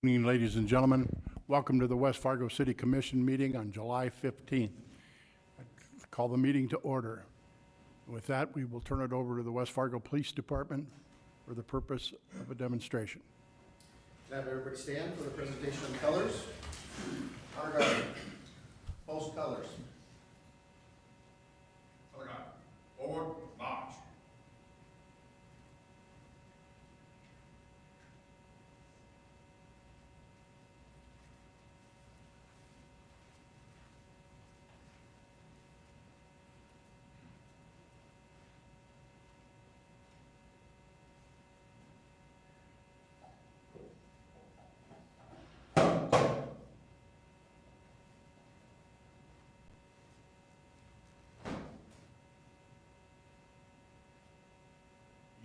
Good evening, ladies and gentlemen. Welcome to the West Fargo City Commission meeting on July 15th. I call the meeting to order. With that, we will turn it over to the West Fargo Police Department for the purpose of a demonstration. Can I have everybody stand for the presentation of colors? Honor Guard, post colors. Color guard, forward, march.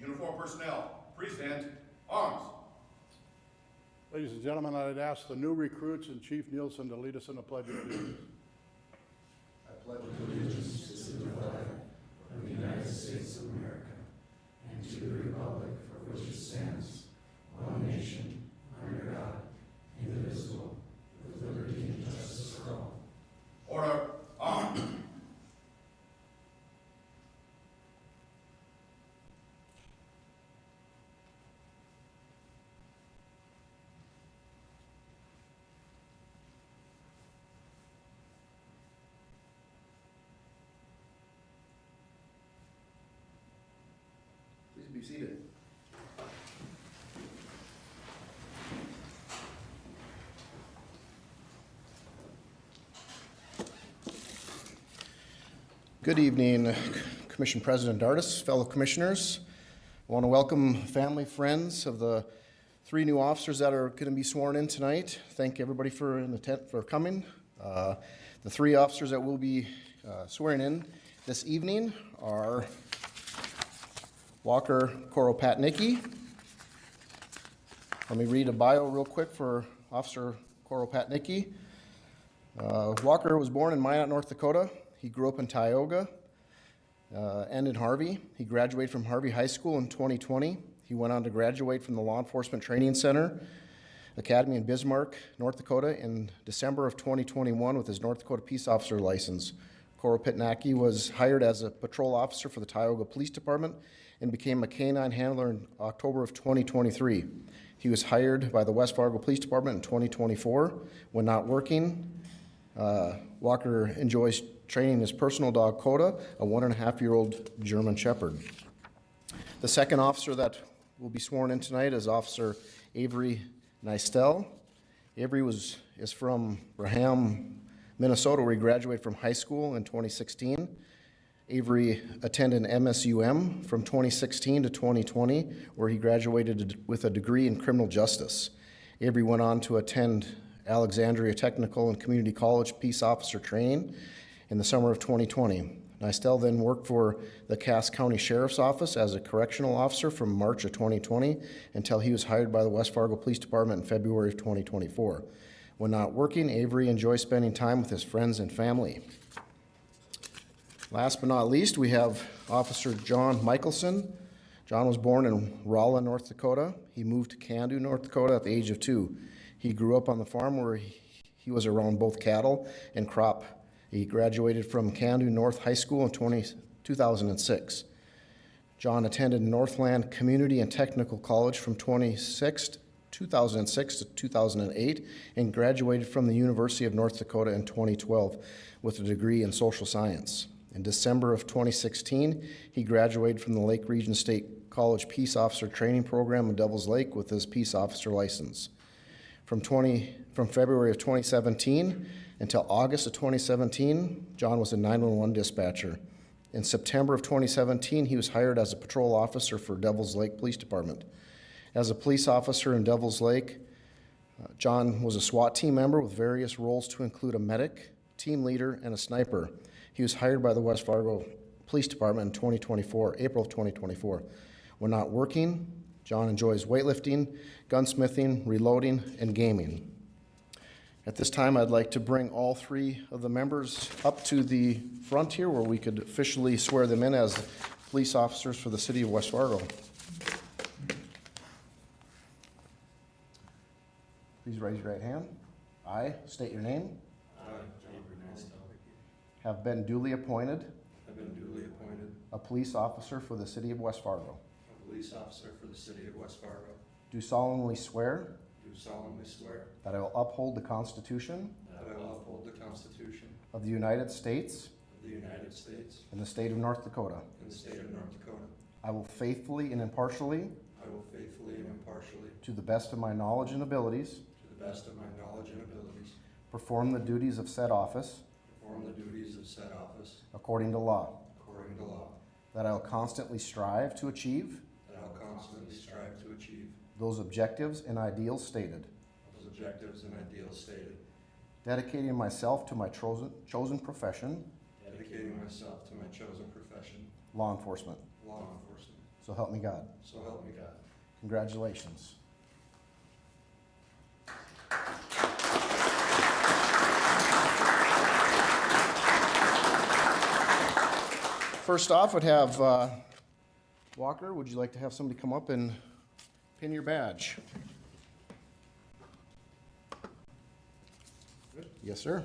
Uniform personnel, present arms. Ladies and gentlemen, I'd ask the new recruits and Chief Nielsen to lead us in a pledge of allegiance. I pledge allegiance to the flag of the United States of America and to the republic for which it stands, one nation, under God, indivisible, with liberty and justice for all. Order, arms. Please be seated. Good evening, Commission President Dardis, fellow commissioners. I want to welcome family, friends of the three new officers that are going to be sworn in tonight. Thank everybody for coming. The three officers that will be swearing in this evening are Walker Koropatnicki. Let me read a bio real quick for Officer Koropatnicki. Walker was born in Minot, North Dakota. He grew up in Tioga and in Harvey. He graduated from Harvey High School in 2020. He went on to graduate from the Law Enforcement Training Center Academy in Bismarck, North Dakota in December of 2021 with his North Dakota Peace Officer license. Koropatnicki was hired as a patrol officer for the Tioga Police Department and became a canine handler in October of 2023. He was hired by the West Fargo Police Department in 2024. When not working, Walker enjoys training his personal dog, Coda, a 1.5-year-old German Shepherd. The second officer that will be sworn in tonight is Officer Avery Nystel. Avery is from Braham, Minnesota, where he graduated from high school in 2016. Avery attended MSUM from 2016 to 2020, where he graduated with a degree in criminal justice. Avery went on to attend Alexandria Technical and Community College Peace Officer training in the summer of 2020. Nystel then worked for the Cass County Sheriff's Office as a correctional officer from March of 2020 until he was hired by the West Fargo Police Department in February of 2024. When not working, Avery enjoys spending time with his friends and family. Last but not least, we have Officer John Mickelson. John was born in Rolla, North Dakota. He moved to Candu, North Dakota at the age of 2. He grew up on the farm where he was around both cattle and crop. He graduated from Candu North High School in 2006. John attended Northland Community and Technical College from 2006 to 2008 and graduated from the University of North Dakota in 2012 with a degree in social science. In December of 2016, he graduated from the Lake Region State College Peace Officer Training Program in Devils Lake with his Peace Officer license. From February of 2017 until August of 2017, John was a 911 dispatcher. In September of 2017, he was hired as a patrol officer for Devils Lake Police Department. As a police officer in Devils Lake, John was a SWAT team member with various roles to include a medic, team leader, and a sniper. He was hired by the West Fargo Police Department in April of 2024. When not working, John enjoys weightlifting, gunsmithing, reloading, and gaming. At this time, I'd like to bring all three of the members up to the front here where we could officially swear them in as police officers for the city of West Fargo. Please raise your right hand. I state your name. I, Avery Nystel, Have been duly appointed have been duly appointed a police officer for the city of West Fargo. a police officer for the city of West Fargo. Do solemnly swear Do solemnly swear that I will uphold the Constitution that I will uphold the Constitution of the United States of the United States and the state of North Dakota. and the state of North Dakota. I will faithfully and impartially, I will faithfully and impartially, to the best of my knowledge and abilities, to the best of my knowledge and abilities, perform the duties of said office perform the duties of said office according to law. according to law. That I will constantly strive to achieve That I will constantly strive to achieve those objectives and ideals stated. those objectives and ideals stated, Dedicating myself to my chosen profession, dedicating myself to my chosen profession, law enforcement. law enforcement. So help me God. So help me God. Congratulations. First off, would have Walker, would you like to have somebody come up and pin your badge? Yes, sir.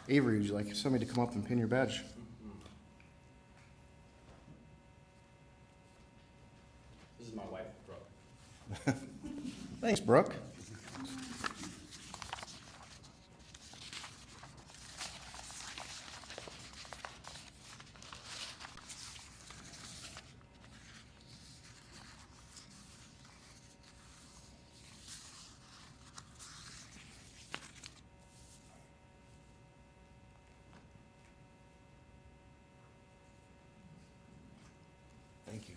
Avery, would you like somebody to come up and pin your badge? This is my wife, Brooke. Thanks, Brooke. Thank you.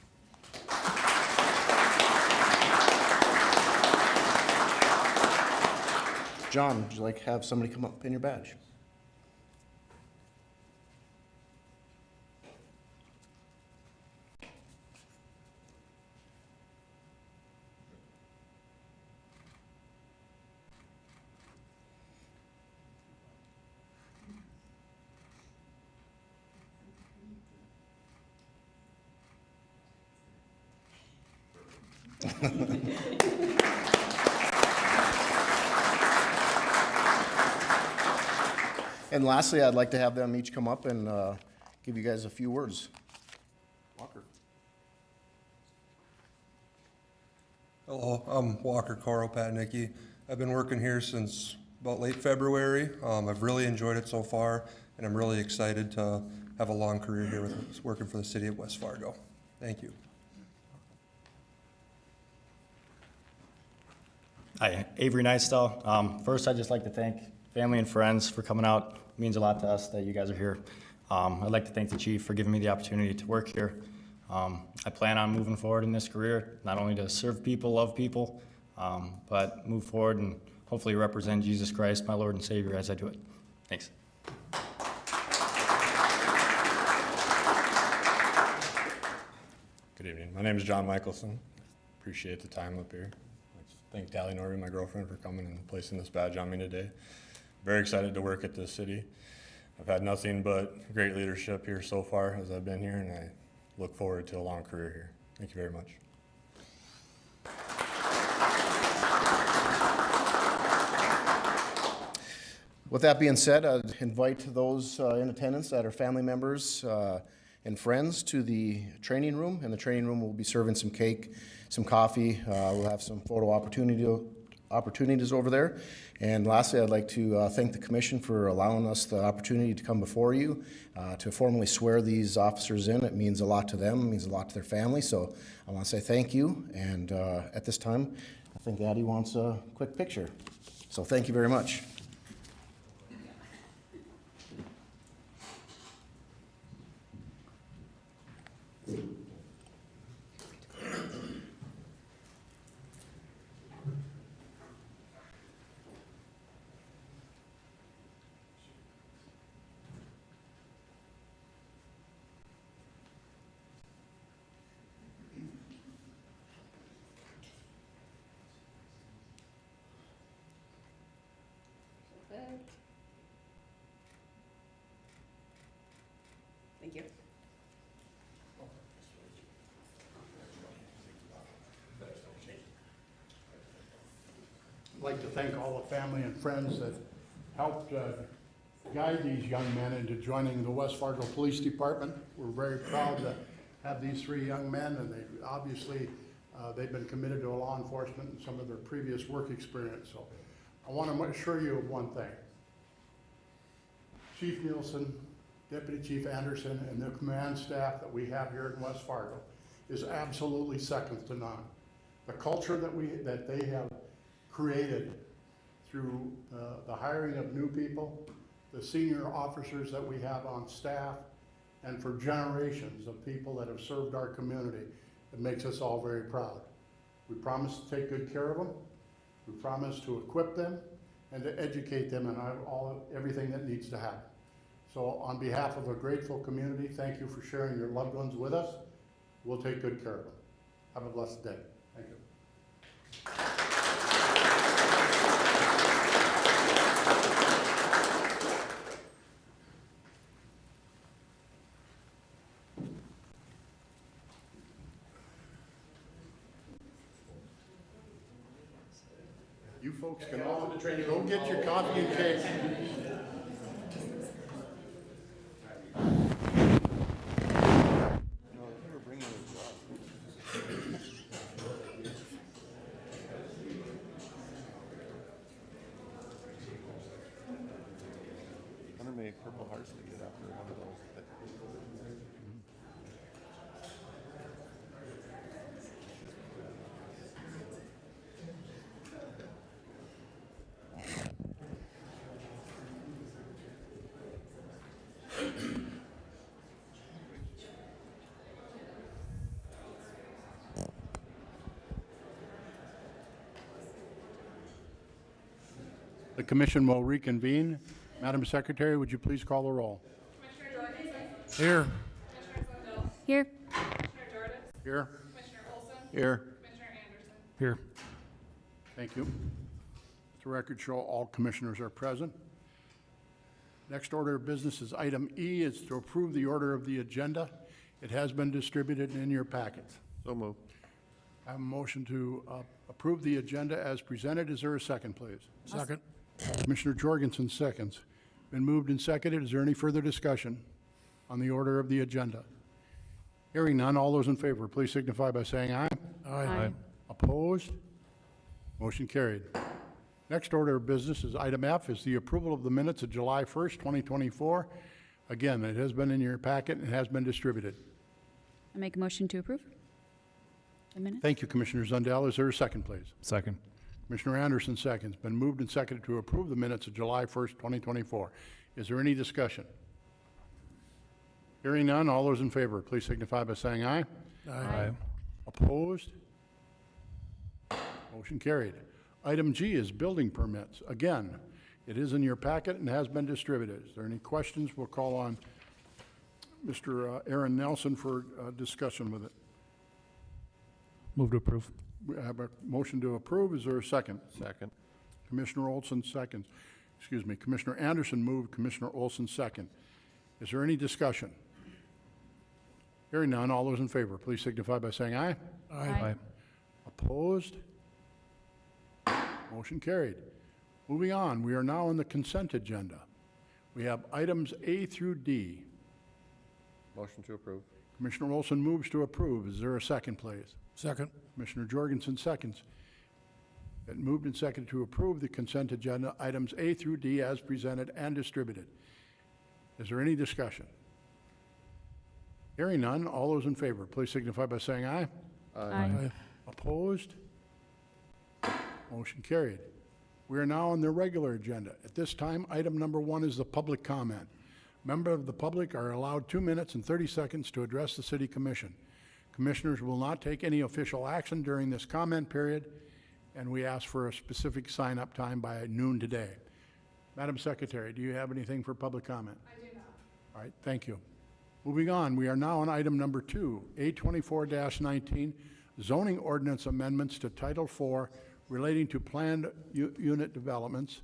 John, would you like to have somebody come up and pin your badge? And lastly, I'd like to have them each come up and give you guys a few words. Walker. Hello, I'm Walker Koropatnicki. I've been working here since about late February. I've really enjoyed it so far, and I'm really excited to have a long career here with working for the city of West Fargo. Thank you. Hi, Avery Nystel. First, I'd just like to thank family and friends for coming out. It means a lot to us that you guys are here. I'd like to thank the chief for giving me the opportunity to work here. I plan on moving forward in this career, not only to serve people, love people, but move forward and hopefully represent Jesus Christ, my Lord and Savior, as I do it. Thanks. Good evening. My name is John Mickelson. Appreciate the time up here. I'd like to thank Tally Norby, my girlfriend, for coming and placing this badge on me today. Very excited to work at this city. I've had nothing but great leadership here so far as I've been here, and I look forward to a long career here. Thank you very much. With that being said, I'd invite those in attendance that are family members and friends to the training room. In the training room, we'll be serving some cake, some coffee. We'll have some photo opportunities over there. And lastly, I'd like to thank the commission for allowing us the opportunity to come before you to formally swear these officers in. It means a lot to them, it means a lot to their family. So I want to say thank you. And at this time, I think Addie wants a quick picture. So thank you very much. Thank you. I'd like to thank all the family and friends that helped guide these young men into joining the West Fargo Police Department. We're very proud to have these three young men, and they obviously, they've been committed to law enforcement and some of their previous work experience. So I want to assure you of one thing. Chief Nielsen, Deputy Chief Anderson, and the command staff that we have here in West Fargo is absolutely second to none. The culture that they have created through the hiring of new people, the senior officers that we have on staff, and for generations of people that have served our community, it makes us all very proud. We promise to take good care of them. We promise to equip them and to educate them in everything that needs to happen. So on behalf of a grateful community, thank you for sharing your loved ones with us. We'll take good care of them. Have a blessed day. Thank you. You folks can all go get your coffee and cake. I wonder how many Purple Hearts they get after one of those. The commission will reconvene. Madam Secretary, would you please call the roll? Commissioner Jorgensen. Here. Commissioner Swindell. Here. Commissioner Jordan. Here. Commissioner Olson. Here. Commissioner Anderson. Here. Thank you. Let the record show all commissioners are present. Next order of business is item E, is to approve the order of the agenda. It has been distributed in your packets. So moved. I have a motion to approve the agenda as presented. Is there a second, please? Second. Commissioner Jorgensen seconds. Been moved and seconded. Is there any further discussion on the order of the agenda? Hearing none, all those in favor, please signify by saying aye. Aye. Opposed? Motion carried. Next order of business is item F, is the approval of the minutes of July 1st, 2024. Again, it has been in your packet and has been distributed. I make a motion to approve the minutes. Thank you, Commissioner Zundell. Is there a second, please? Second. Commissioner Anderson seconds. Been moved and seconded to approve the minutes of July 1st, 2024. Is there any discussion? Hearing none, all those in favor, please signify by saying aye. Aye. Opposed? Motion carried. Item G is building permits. Again, it is in your packet and has been distributed. Is there any questions? We'll call on Mr. Aaron Nelson for discussion with it. Move to approve. We have a motion to approve. Is there a second? Second. Commissioner Olson seconds. Excuse me, Commissioner Anderson moved, Commissioner Olson second. Is there any discussion? Hearing none, all those in favor, please signify by saying aye. Aye. Opposed? Motion carried. Moving on, we are now on the consent agenda. We have items A through D. Motion to approve. Commissioner Olson moves to approve. Is there a second, please? Second. Commissioner Jorgensen seconds. It moved and seconded to approve the consent agenda, items A through D as presented and distributed. Is there any discussion? Hearing none, all those in favor, please signify by saying aye. Aye. Opposed? Motion carried. We are now on the regular agenda. At this time, item number 1 is the public comment. Members of the public are allowed 2 minutes and 30 seconds to address the City Commission. Commissioners will not take any official action during this comment period, and we ask for a specific sign-up time by noon today. Madam Secretary, do you have anything for public comment? I do not. All right, thank you. Moving on, we are now on item number 2, A24-19, zoning ordinance amendments to Title IV relating to planned unit developments.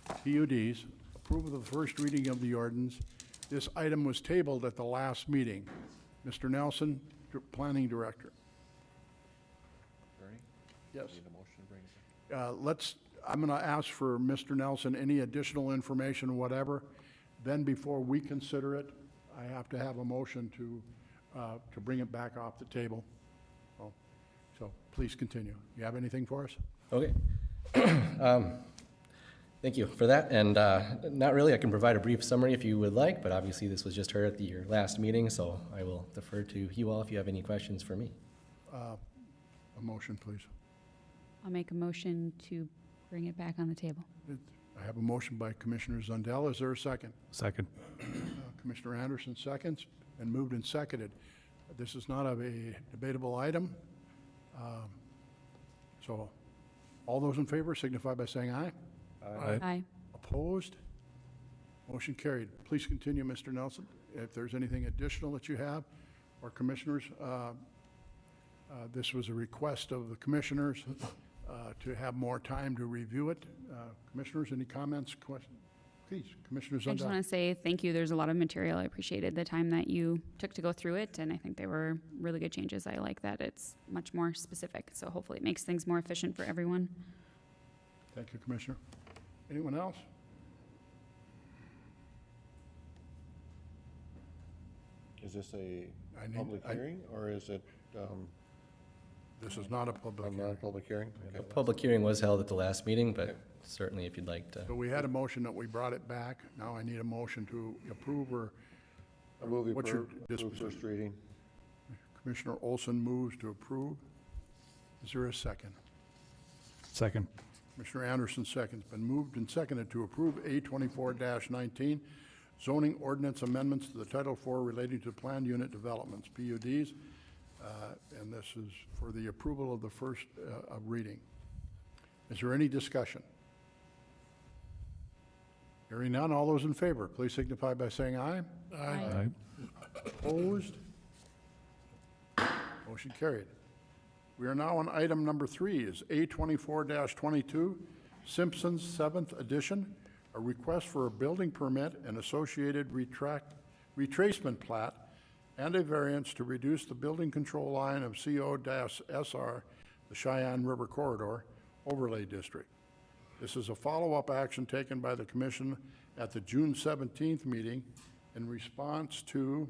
PUDs, approval of the first reading of the ordinance. This item was tabled at the last meeting. Mr. Nelson, Planning Director. Bernie, Yes. need a motion to bring it I'm going to ask for Mr. Nelson, any additional information, whatever. Then before we consider it, I have to have a motion to bring it back off the table. So please continue. You have anything for us? Okay. Thank you for that. And not really, I can provide a brief summary if you would like, but obviously this was just heard at your last meeting, so I will defer to you all if you have any questions for me. A motion, please. I'll make a motion to bring it back on the table. I have a motion by Commissioner Zundell. Is there a second? Second. Commissioner Anderson seconds, and moved and seconded. This is not a debatable item. So all those in favor signify by saying aye. Aye. Aye. Opposed? Motion carried. Please continue, Mr. Nelson. If there's anything additional that you have, or commissioners, this was a request of the commissioners to have more time to review it. Commissioners, any comments, questions? Please, Commissioner I just Zundell. want to say thank you. There's a lot of material. I appreciated the time that you took to go through it, and I think they were really good changes. I like that it's much more specific, so hopefully it makes things more efficient for everyone. Thank you, Commissioner. Anyone else? Is this a I need- public hearing, or is it, This is not a public not a hearing. public hearing? A Okay. public hearing was held at the last meeting, but certainly if you'd like to. So we had a motion that we brought it back. Now I need a motion to approve or I move we what's your approve disposition? first reading. Commissioner Olson moves to approve. Is there a second? Second. Commissioner Anderson seconds. Been moved and seconded to approve A 24-19 zoning ordinance amendments to the Title IV relating to planned unit developments, PUDs. And this is for the approval of the first reading. Is there any discussion? Hearing none, all those in favor, please signify by saying aye. Aye. Opposed? Motion carried. We are now on item number 3, is A 24-22, Simpson's 7th edition, a request for a building permit and associated retracement plat and a variance to reduce the building control line of CO-SR, the Cheyenne River Corridor Overlay District. This is a follow-up action taken by the Commission at the June 17th meeting in response to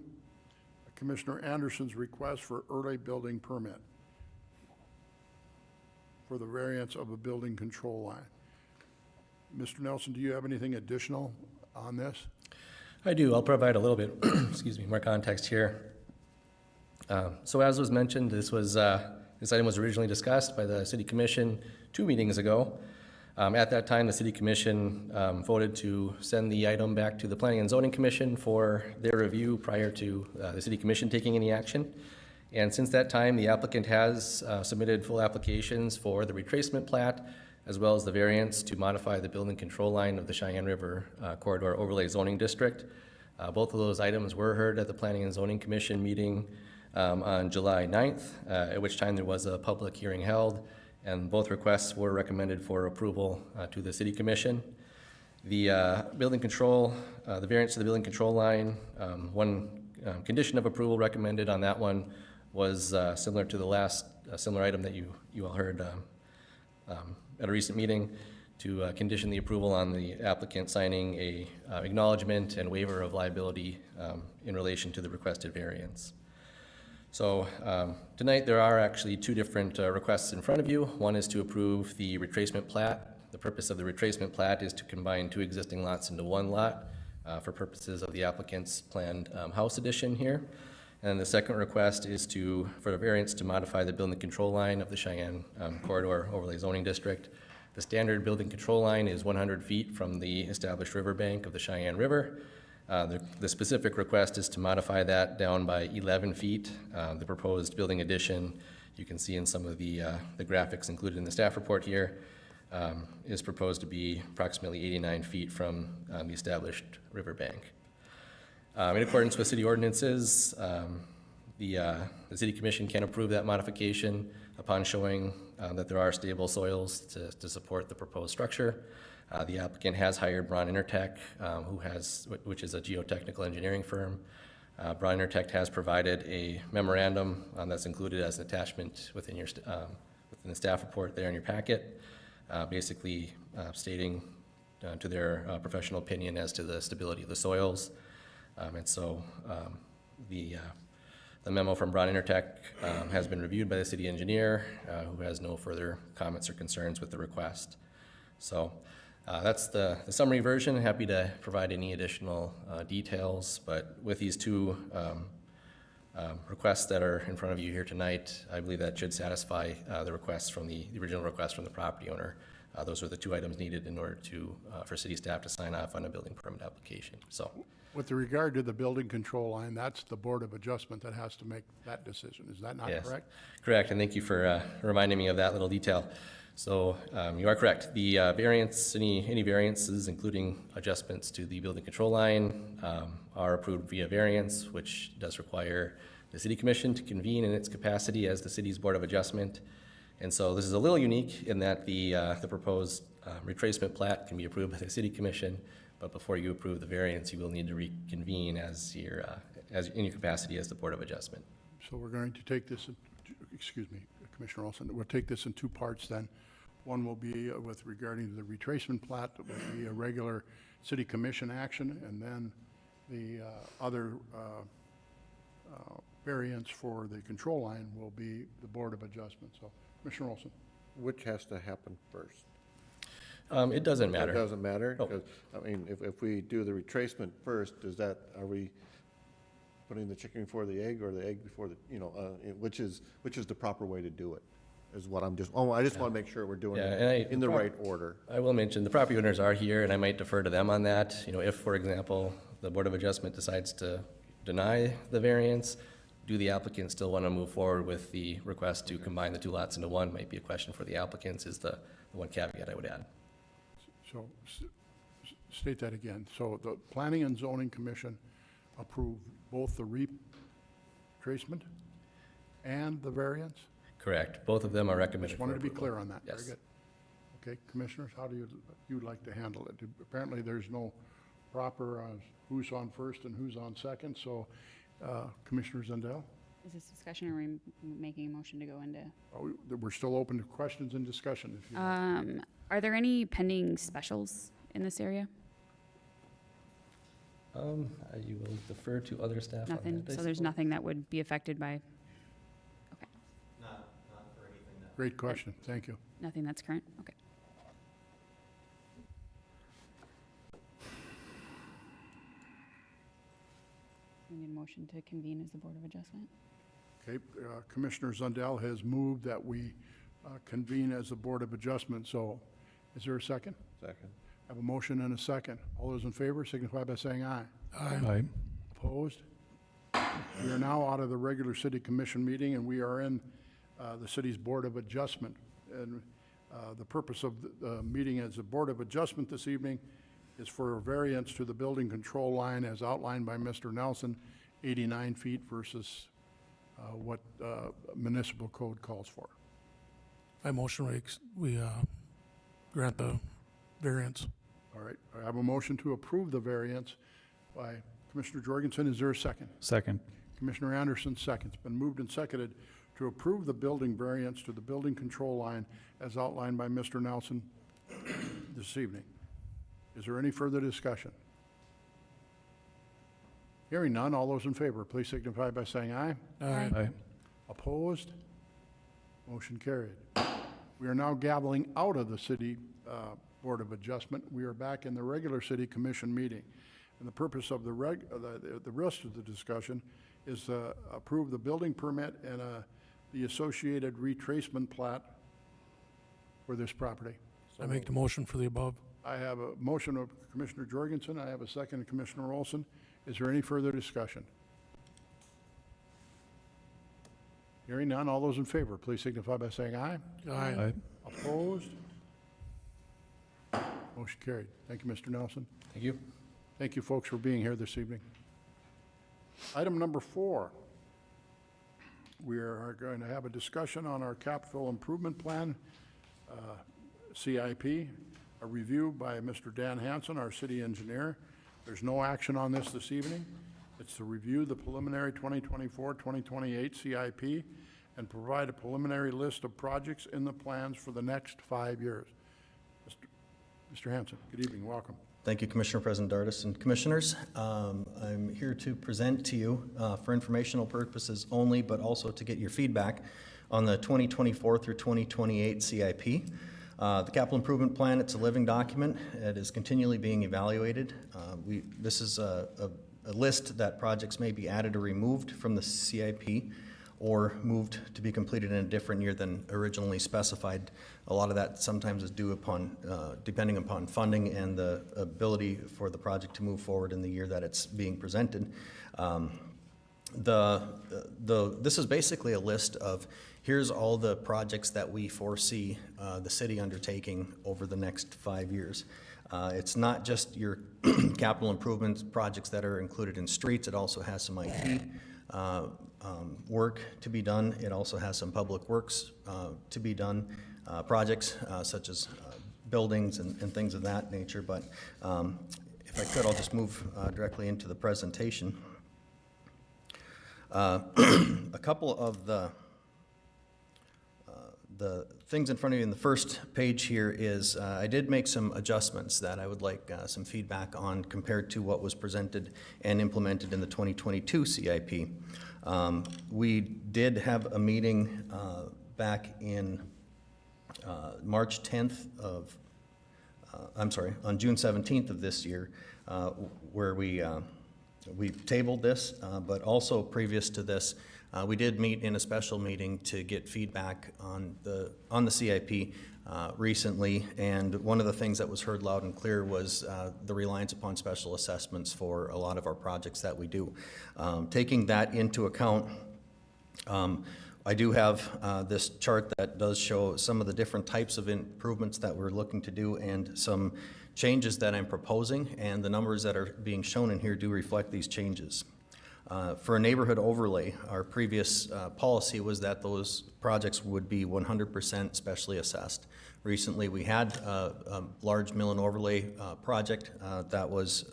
Commissioner Anderson's request for early building permit for the variance of a building control line. Mr. Nelson, do you have anything additional on this? I do. I'll provide a little bit, excuse me, more context here. So as was mentioned, this item was originally discussed by the City Commission 2 meetings ago. At that time, the City Commission voted to send the item back to the Planning and Zoning Commission for their review prior to the City Commission taking any action. And since that time, the applicant has submitted full applications for the retracement plat, as well as the variance to modify the building control line of the Cheyenne River Corridor Overlay Zoning District. Both of those items were heard at the Planning and Zoning Commission meeting on July 9th, at which time there was a public hearing held, and both requests were recommended for approval to the City Commission. The building control, the variance to the building control line, one condition of approval recommended on that one was similar to the last similar item that you all heard at a recent meeting, to condition the approval on the applicant signing a acknowledgement and waiver of liability in relation to the requested variance. So tonight there are actually 2 different requests in front of you. One is to approve the retracement plat. The purpose of the retracement plat is to combine 2 existing lots into 1 lot for purposes of the applicant's planned house addition here. And the second request is for the variance to modify the building control line of the Cheyenne Corridor Overlay Zoning District. The standard building control line is 100 feet from the established riverbank of the Cheyenne River. The specific request is to modify that down by 11 feet. The proposed building addition, you can see in some of the graphics included in the staff report here, is proposed to be approximately 89 feet from the established riverbank. In accordance with city ordinances, the City Commission can approve that modification Upon showing that there are stable soils to support the proposed structure, the applicant has hired Braun Intertech, which is a geotechnical engineering firm. Braun Intertech has provided a memorandum that's included as an attachment within the staff report there in your packet, basically stating to their professional opinion as to the stability of the soils. The memo from Braun Intertech has been reviewed by the city engineer, who has no further comments or concerns with the request. So that's the summary version. Happy to provide any additional details, but with these two requests that are in front of you here tonight, I believe that should satisfy the requests from the original request from the property owner. Those are the two items needed in order for city staff to sign off on a building permit application. So, With regard to the building control line, that's the Board of Adjustment that has to make that decision. Is that not yes, correct? correct, and thank you for reminding me of that little detail. So you are correct. The variance, any variances, including adjustments to the building control line, are approved via variance, which does require the City Commission to convene in its capacity as the city's Board of Adjustment. And so this is a little unique in that the proposed retracement plat can be approved by the City Commission, but before you approve the variance, you will need to reconvene as in your capacity as the Board of Adjustment. So we're going to take this, excuse me, Commissioner Olson, we'll take this in two parts then. One will be with regarding to the retracement plat, that will be a regular City Commission action, and then the other variance for the control line will be the Board of Adjustment. So, Commissioner Olson. Which has to happen first? It doesn't matter. It doesn't matter? No. Because, I mean, if we do the retracement first, are we putting the chicken before the egg or the egg before the, which is the proper way to do it? Is what I just want to make sure we're doing it in the right order. I will mention, the property owners are here, and I might defer to them on that. If, for example, the Board of Adjustment decides to deny the variance, do the applicants still want to move forward with the request to combine the two lots into one? Might be a question for the applicants, is the one caveat I would add. So state that again. So the Planning and Zoning Commission approved both the retracement and the variance? Correct. Both of them are recommended Just for wanted to be approval. clear on that. Yes. Very good. Okay, Commissioners, how do you'd like to handle it? Apparently, there's no proper who's on first and who's on second, so Commissioner Zendel? Is this discussion, or are we making a motion to go into? We're still open to questions and discussion if you like. Are there any pending specials in this area? You will defer to other staff on Nothing? that, I So there's suppose? nothing that would be affected by, Not for anything that. Great question, thank you. nothing that's current? Okay. We need a motion to convene as the Board of Adjustment. Okay, Commissioner Zundell has moved that we convene as the Board of Adjustment, so is there a second? Second. I have a motion and a second. All those in favor signify by saying aye. Aye. Opposed? We are now out of the regular City Commission meeting, and we are in the city's Board of Adjustment. And the purpose of the meeting as a Board of Adjustment this evening is for a variance to the building control line as outlined by Mr. Nelson, 89 feet versus what municipal code calls for. I motion we grant the variance. All right, I have a motion to approve the variance by Commissioner Jorgensen. Is there a second? Second. Commissioner Anderson seconds. Been moved and seconded to approve the building variance to the building control line as outlined by Mr. Nelson this evening. Is there any further discussion? Hearing none, all those in favor, please signify by saying aye. Aye. Opposed? Motion carried. We are now gaveling out of the City Board of Adjustment. We are back in the regular City Commission meeting. And the purpose of the rest of the discussion is to approve the building permit and the associated retracement plat for this property. I make the motion for the above. I have a motion of Commissioner Jorgensen. I have a second of Commissioner Olson. Is there any further discussion? Hearing none, all those in favor, please signify by saying aye. Aye. Opposed? Motion carried. Thank you, Mr. Nelson. Thank you. Thank you, folks, for being here this evening. Item number 4 We are going to have a discussion on our capital improvement plan, CIP, a review by Mr. Dan Hansen, our city engineer. There's no action on this evening. It's to review the preliminary 2024-2028 CIP and provide a preliminary list of projects in the plans for the next 5 years. Mr. Hansen, good evening, welcome. Thank you, Commissioner President Dardis and Commissioners. I'm here to present to you for informational purposes only, but also to get your feedback on the 2024 through 2028 CIP. The capital improvement plan, it's a living document. It is continually being evaluated. This is a list that projects may be added or removed from the CIP or moved to be completed in a different year than originally specified. A lot of that sometimes is due upon, depending upon funding and the ability for the project to move forward in the year that it's being presented. This is basically a list of here's all the projects that we foresee the city undertaking over the next 5 years. It's not just your capital improvements projects that are included in streets. It also has some IT work to be done. It also has some public works to be done, projects such as buildings and things of that nature. But if I could, I'll just move directly into the presentation. A couple of the things in front of you in the first page here is I did make some adjustments that I would like some feedback on compared to what was presented and implemented in the 2022 CIP. We did have a meeting back in March 10th of, on June 17th of this year, where we tabled this, but also previous to this, we did meet in a special meeting to get feedback on the CIP recently, and one of the things that was heard loud and clear was the reliance upon special assessments for a lot of our projects that we do. Taking that into account, I do have this chart that does show some of the different types of improvements that we're looking to do and some changes that I'm proposing, and the numbers that are being shown in here do reflect these changes. For a neighborhood overlay, our previous policy was that those projects would be 100% specially assessed. Recently, we had a large mill and overlay project that was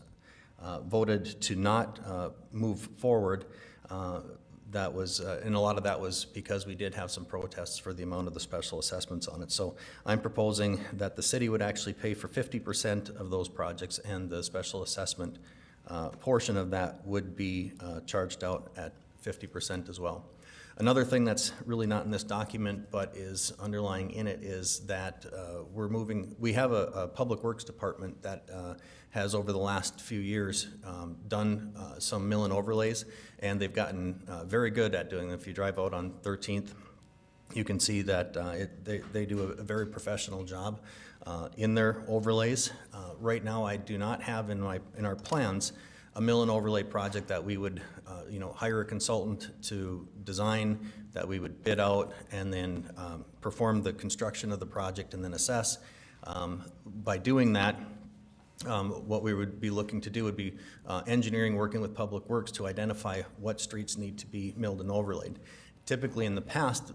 voted to not move forward. That was, and a lot of that was because we did have some protests for the amount of the special assessments on it. So I'm proposing that the city would actually pay for 50% of those projects, and the special assessment portion of that would be charged out at 50% as well. Another thing that's really not in this document but is underlying in it is that we have a public works department that has over the last few years done some mill and overlays, and they've gotten very good at doing them. If you drive out on 13th, you can see that they do a very professional job in their overlays. Right now, I do not have in our plans a mill and overlay project that we would hire a consultant to design, that we would bid out, and then perform the construction of the project and then assess. By doing that, what we would be looking to do would be engineering working with public works to identify what streets need to be milled and overlaid. Typically in the past,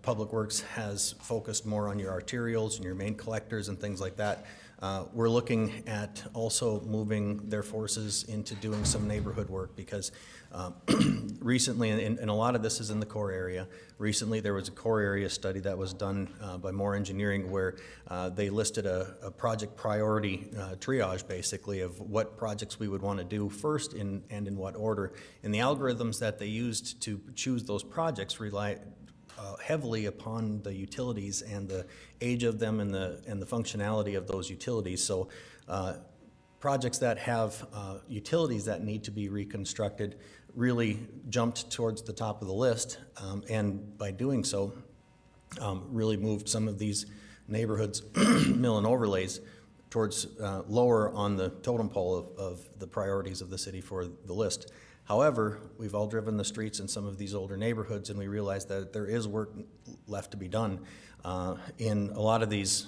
Public Works has focused more on your arterials and your main collectors and things like that. We're looking at also moving their forces into doing some neighborhood work because recently, and a lot of this is in the core area, recently there was a core area study that was done by Moore Engineering where they listed a project priority triage basically of what projects we would want to do first and in what order. And the algorithms that they used to choose those projects rely heavily upon the utilities and the age of them and the functionality of those utilities. So projects that have utilities that need to be reconstructed really jumped towards the top of the list, and by doing so really moved some of these neighborhoods mill and overlays towards lower on the totem pole of the priorities of the city for the list. However, we've all driven the streets in some of these older neighborhoods, and we realize that there is work left to be done in a lot of these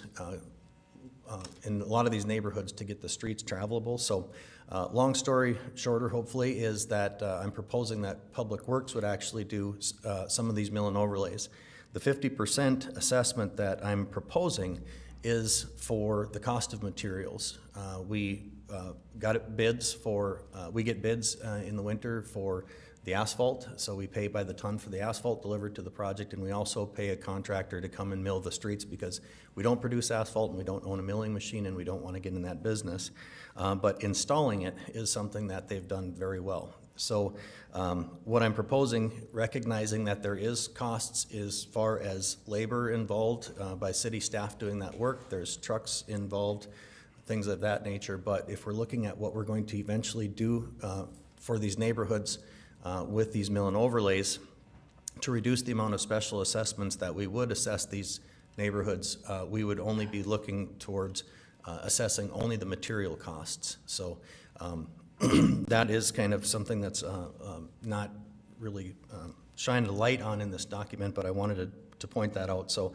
in a lot of these neighborhoods to get the streets travelable. So long story shorter, hopefully, is that I'm proposing that Public Works would actually do some of these mill and overlays. The 50% assessment that I'm proposing is for the cost of materials. We got bids for, we get bids in the winter for the asphalt, so we pay by the ton for the asphalt delivered to the project, and we also pay a contractor to come and mill the streets because we don't produce asphalt and we don't own a milling machine and we don't want to get in that business. But installing it is something that they've done very well. So what I'm proposing, recognizing that there is costs as far as labor involved by city staff doing that work, there's trucks involved, things of that nature, but if we're looking at what we're going to eventually do for these neighborhoods with these mill and overlays, to reduce the amount of special assessments that we would assess these neighborhoods, we would only be looking towards assessing only the material costs. So that is kind of something that's not really shined a light on in this document, but I wanted to point that out. So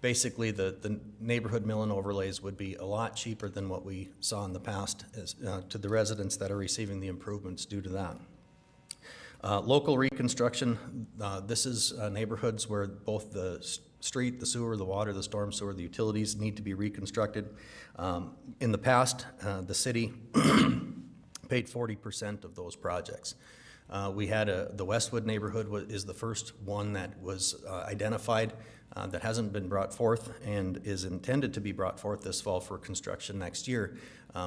basically the neighborhood mill and overlays would be a lot cheaper than what we saw in the past to the residents that are receiving the improvements due to that. Local reconstruction, this is neighborhoods where both the street, the sewer, the water, the storm sewer, the utilities need to be reconstructed. In the past, the city paid 40% of those projects. We had the Westwood neighborhood is the first one that was identified that hasn't been brought forth and is intended to be brought forth this fall for construction next year.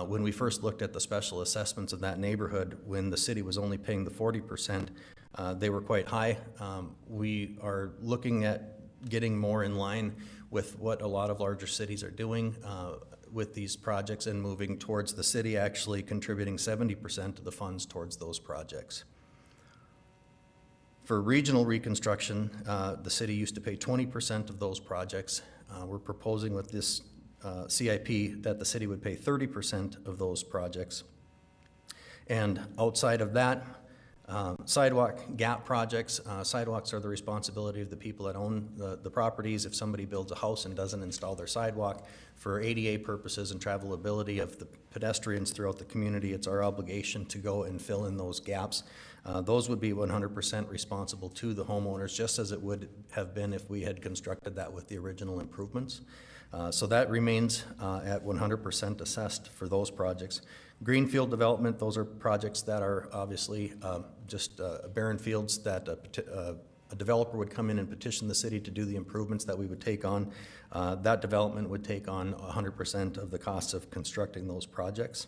When we first looked at the special assessments of that neighborhood, when the city was only paying the 40%, they were quite high. We are looking at getting more in line with what a lot of larger cities are doing with these projects and moving towards the city actually contributing 70% of the funds towards those projects. For regional reconstruction, the city used to pay 20% of those projects. We're proposing with this CIP that the city would pay 30% of those projects. And outside of that, sidewalk gap projects, sidewalks are the responsibility of the people that own the properties. If somebody builds a house and doesn't install their sidewalk, for ADA purposes and travelability of the pedestrians throughout the community, it's our obligation to go and fill in those gaps. Those would be 100% responsible to the homeowners, just as it would have been if we had constructed that with the original improvements. So that remains at 100% assessed for those projects. Greenfield development, those are projects that are obviously just barren fields that a developer would come in and petition the city to do the improvements that we would take on. That development would take on 100% of the costs of constructing those projects.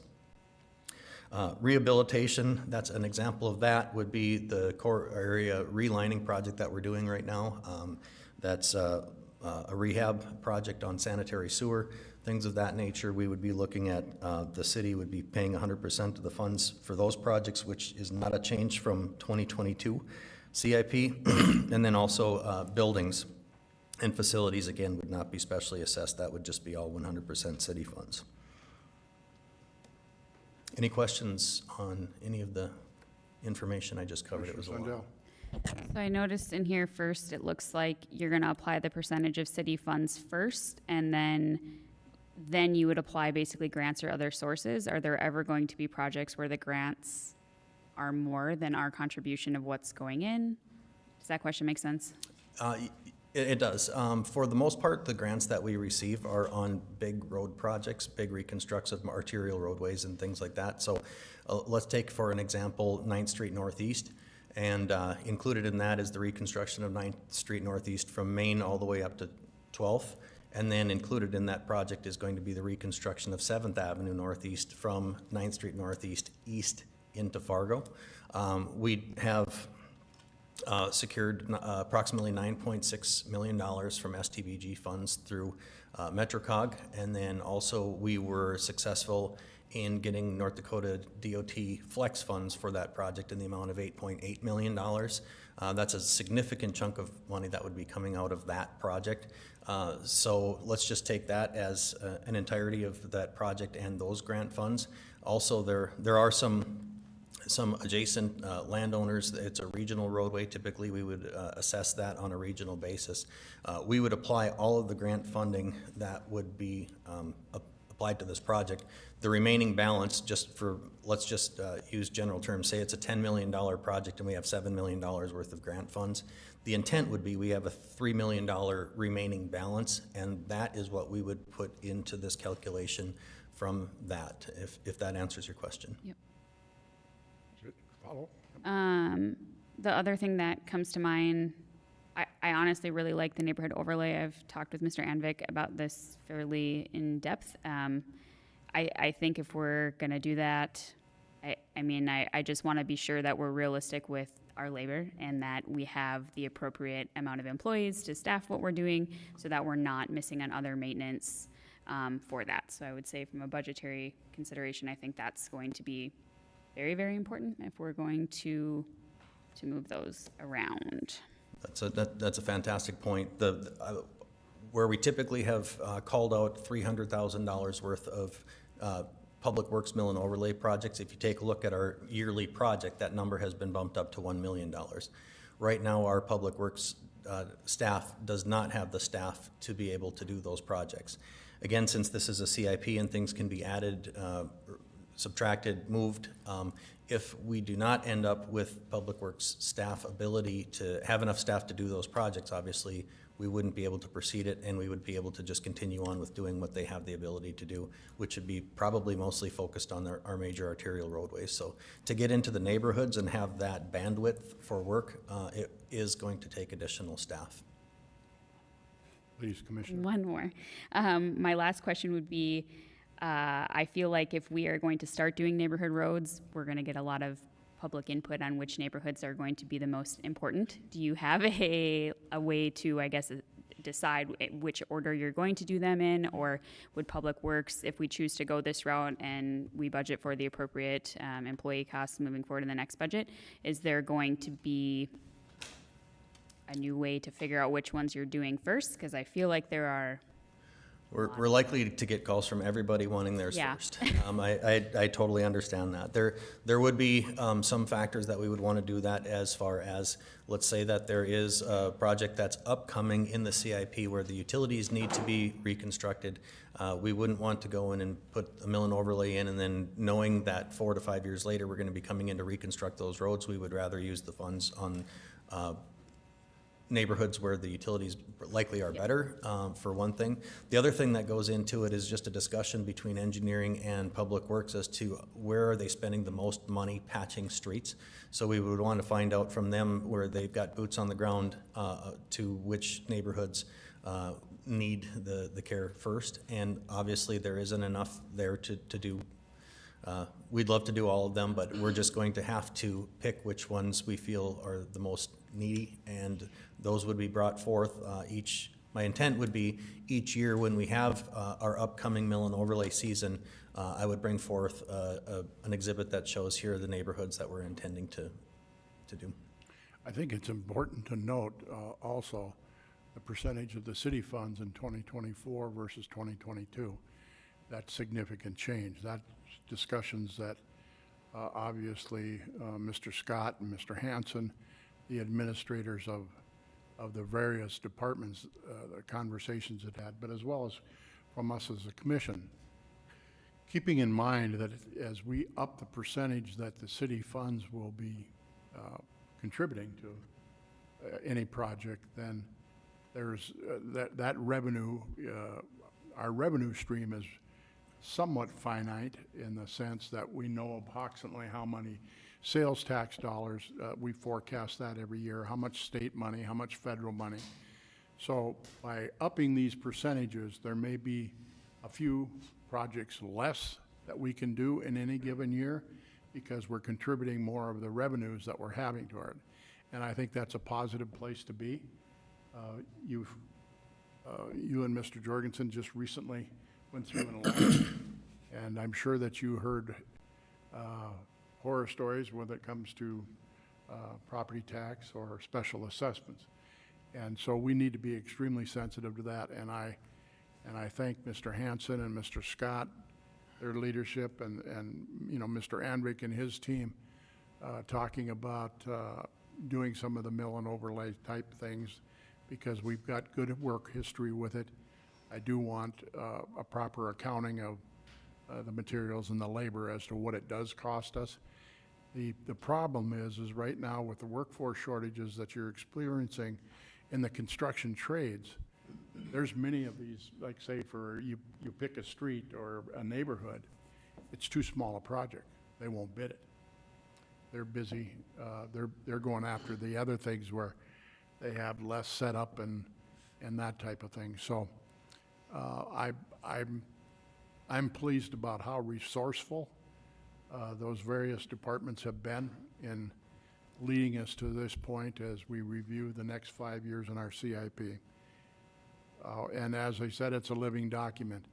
Rehabilitation, that's an example of that, would be the core area relining project that we're doing right now. That's a rehab project on sanitary sewer, things of that nature. We would be looking at, the city would be paying 100% of the funds for those projects, which is not a change from 2022 CIP. And then also buildings and facilities, again, would not be specially assessed. That would just be all 100% city funds. Any questions on any of the information I just covered? It was a lot. So I noticed in here first, it looks like you're gonna apply the percentage of city funds first, and then you would apply basically grants or other sources. Are there ever going to be projects where the grants are more than our contribution of what's going in? Does that question make sense? It does. For the most part, the grants that we receive are on big road projects, big reconstructs of arterial roadways and things like that. So let's take, for an example, 9th Street Northeast. And included in that is the reconstruction of 9th Street Northeast from Main all the way up to 12th. And then included in that project is going to be the reconstruction of 7th Avenue Northeast from 9th Street Northeast east into Fargo. We have secured approximately $9.6 million from STBG funds through MetroCog, and then also we were successful in getting North Dakota DOT flex funds for that project in the amount of $8.8 million. That's a significant chunk of money that would be coming out of that project. So let's just take that as an entirety of that project and those grant funds. Also, there are some adjacent landowners. It's a regional roadway. Typically, we would assess that on a regional basis. We would apply all of the grant funding that would be applied to this project. The remaining balance, let's just use general terms, say it's a $10 million project and we have $7 million worth of grant funds. The intent would be we have a $3 million remaining balance, and that is what we would put into this calculation from that, if that answers your question. Yep. Follow? The other thing that comes to mind, I honestly really like the neighborhood overlay. I've talked with Mr. Anvik about this fairly in depth. I think if we're gonna do that, I just wanna be sure that we're realistic with our labor and that we have the appropriate amount of employees to staff what we're doing so that we're not missing on other maintenance for that. So I would say from a budgetary consideration, I think that's going to be very, very important if we're going to move those around. That's a fantastic point. Where we typically have called out $300,000 worth of public works mill and overlay projects, if you take a look at our yearly project, that number has been bumped up to $1 million. Right now, our public works staff does not have the staff to be able to do those projects. Again, since this is a CIP and things can be added, subtracted, moved, if we do not end up with public works staff ability to have enough staff to do those projects, obviously we wouldn't be able to proceed it, and we would be able to just continue on with doing what they have the ability to do, which would be probably mostly focused on our major arterial roadways. So to get into the neighborhoods and have that bandwidth for work, it is going to take additional staff. Please, Commissioner. One more. My last question would be, I feel like if we are going to start doing neighborhood roads, we're going to get a lot of public input on which neighborhoods are going to be the most important. Do you have a way to, I guess, decide which order you're going to do them in? Or would Public Works, if we choose to go this route and we budget for the appropriate employee costs moving forward in the next budget, is there going to be a new way to figure out which ones you're doing first? Because I feel like there are... We're likely to get calls from everybody wanting theirs first. I totally understand that. There would be some factors that we would want to do that, as far as, let's say that there is a project that's upcoming in the CIP where the utilities need to be reconstructed. We wouldn't want to go in and put a mill and overlay in, and then knowing that 4 to 5 years later we're going to be coming in to reconstruct those roads. We would rather use the funds on neighborhoods where the utilities likely are better, for one thing. The other thing that goes into it is just a discussion between engineering and public works as to where are they spending the most money patching streets. So we would want to find out from them where they've got boots on the ground, to which neighborhoods need the care first. And obviously there isn't enough there to do. We'd love to do all of them, but we're just going to have to pick which ones we feel are the most needy, and those would be brought forth my intent would be each year when we have our upcoming mill and overlay season, I would bring forth an exhibit that shows here are the neighborhoods that we're intending to do. I think it's important to note also the percentage of the city funds in 2024 versus 2022. That's significant change. That's discussions that obviously Mr. Scott and Mr. Hanson, the administrators of the various departments, the conversations it had, but as well as from us as a commission. Keeping in mind that as we up the percentage that the city funds will be contributing to any project, then there's that revenue, our revenue stream is somewhat finite in the sense that we know approximately how many sales tax dollars, we forecast that every year, how much state money, how much federal money. So by upping these percentages, there may be a few projects less that we can do in any given year because we're contributing more of the revenues that we're having to it. And I think that's a positive place to be. You and Mr. Jorgensen just recently went through an election, and I'm sure that you heard horror stories when it comes to property tax or special assessments. And so we need to be extremely sensitive to that. And I thank Mr. Hanson and Mr. Scott, their leadership, and you know, Mr. Andrick and his team talking about doing some of the mill and overlay type things, because we've got good work history with it. I do want a proper accounting of the materials and the labor as to what it does cost us. The problem is right now with the workforce shortages that you're experiencing in the construction trades, there's many of these, like say for you pick a street or a neighborhood, it's too small a project. They won't bid it. They're busy, they're going after the other things where they have less setup and that type of thing. So I'm pleased about how resourceful those various departments have been in leading us to this point as we review the next 5 years in our CIP. And as I said, it's a living document.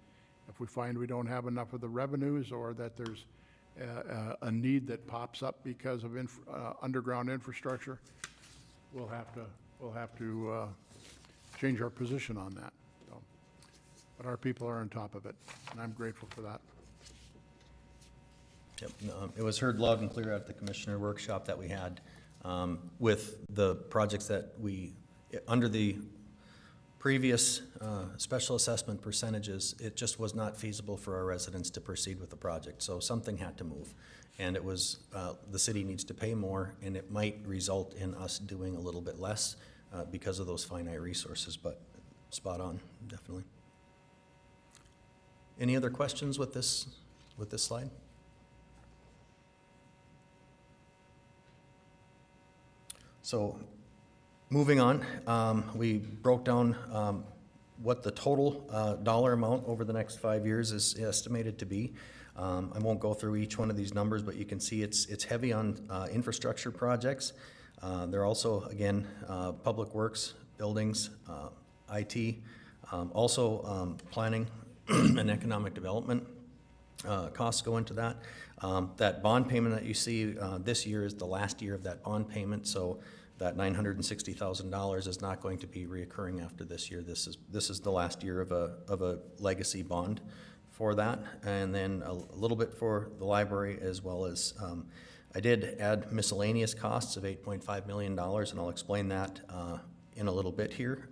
If we find we don't have enough of the revenues or that there's a need that pops up because of underground infrastructure, we'll have to change our position on that. So, but our people are on top of it, and I'm grateful for that. Yep, it was heard loud and clear at the commissioner workshop that we had with the projects that under the previous special assessment percentages, it just was not feasible for our residents to proceed with the project. So something had to move. And it was, the city needs to pay more, and it might result in us doing a little bit less because of those finite resources, but spot on, definitely. Any other questions with this slide? So moving on, we broke down what the total dollar amount over the next 5 years is estimated to be. I won't go through each one of these numbers, but you can see it's heavy on infrastructure projects. They're also, again, public works, buildings, IT, also planning and economic development. Costs go into that. That bond payment that you see this year is the last year of that bond payment, so that $960,000 is not going to be reoccurring after this year. This is the last year of a legacy bond for that, and then a little bit for the library, as well as I did add miscellaneous costs of $8.5 million, and I'll explain that in a little bit here.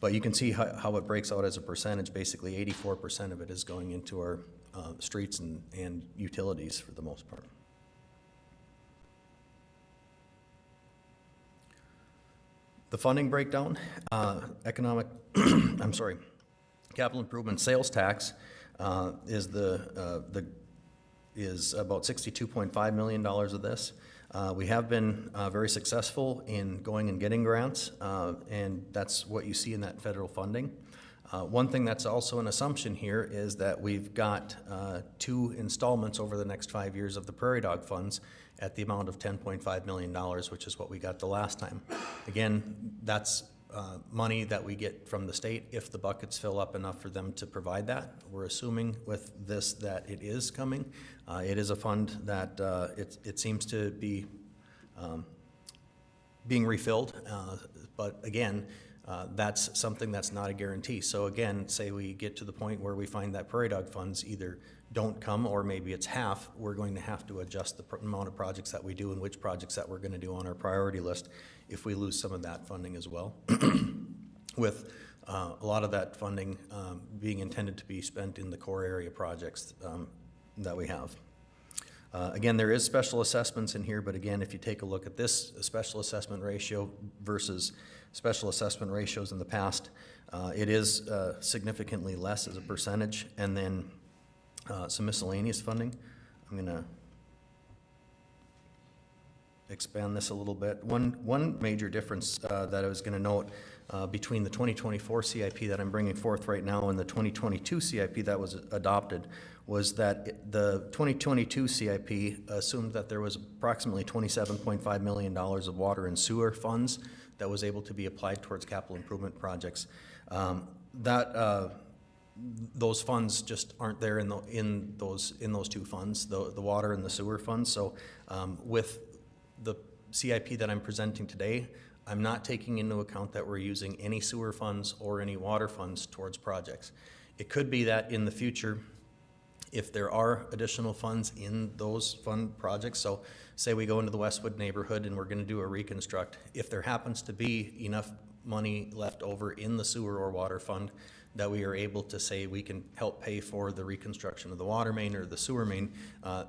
But you can see how it breaks out as a percentage. Basically, 84% of it is going into our streets and utilities for the most part. The funding breakdown, capital improvement sales tax is about $62.5 million of this. We have been very successful in going and getting grants, and that's what you see in that federal funding. One thing that's also an assumption here is that we've got 2 installments over the next 5 years of the prairie dog funds at the amount of $10.5 million, which is what we got the last time. Again, that's money that we get from the state if the buckets fill up enough for them to provide that. We're assuming with this that it is coming. It is a fund that it seems to be being refilled, but again, that's something that's not a guarantee. So again, say we get to the point where we find that prairie dog funds either don't come, or maybe it's half, we're going to have to adjust the amount of projects that we do and which projects that we're going to do on our priority list if we lose some of that funding as well. With a lot of that funding being intended to be spent in the core area projects that we have. Again, there is special assessments in here, but again, if you take a look at this special assessment ratio versus special assessment ratios in the past, it is significantly less as a percentage. And then some miscellaneous funding. I'm gonna expand this a little bit. One major difference that I was gonna note between the 2024 CIP that I'm bringing forth right now and the 2022 CIP that was adopted was that the 2022 CIP assumed that there was approximately $27.5 million of water and sewer funds that was able to be applied towards capital improvement projects. Those funds just aren't there in those 2 funds, the water and the sewer funds. So with the CIP that I'm presenting today, I'm not taking into account that we're using any sewer funds or any water funds towards projects. It could be that in the future, if there are additional funds in those fund projects, so say we go into the Westwood neighborhood and we're going to do a reconstruct, if there happens to be enough money left over in the sewer or water fund that we are able to say we can help pay for the reconstruction of the water main or the sewer main.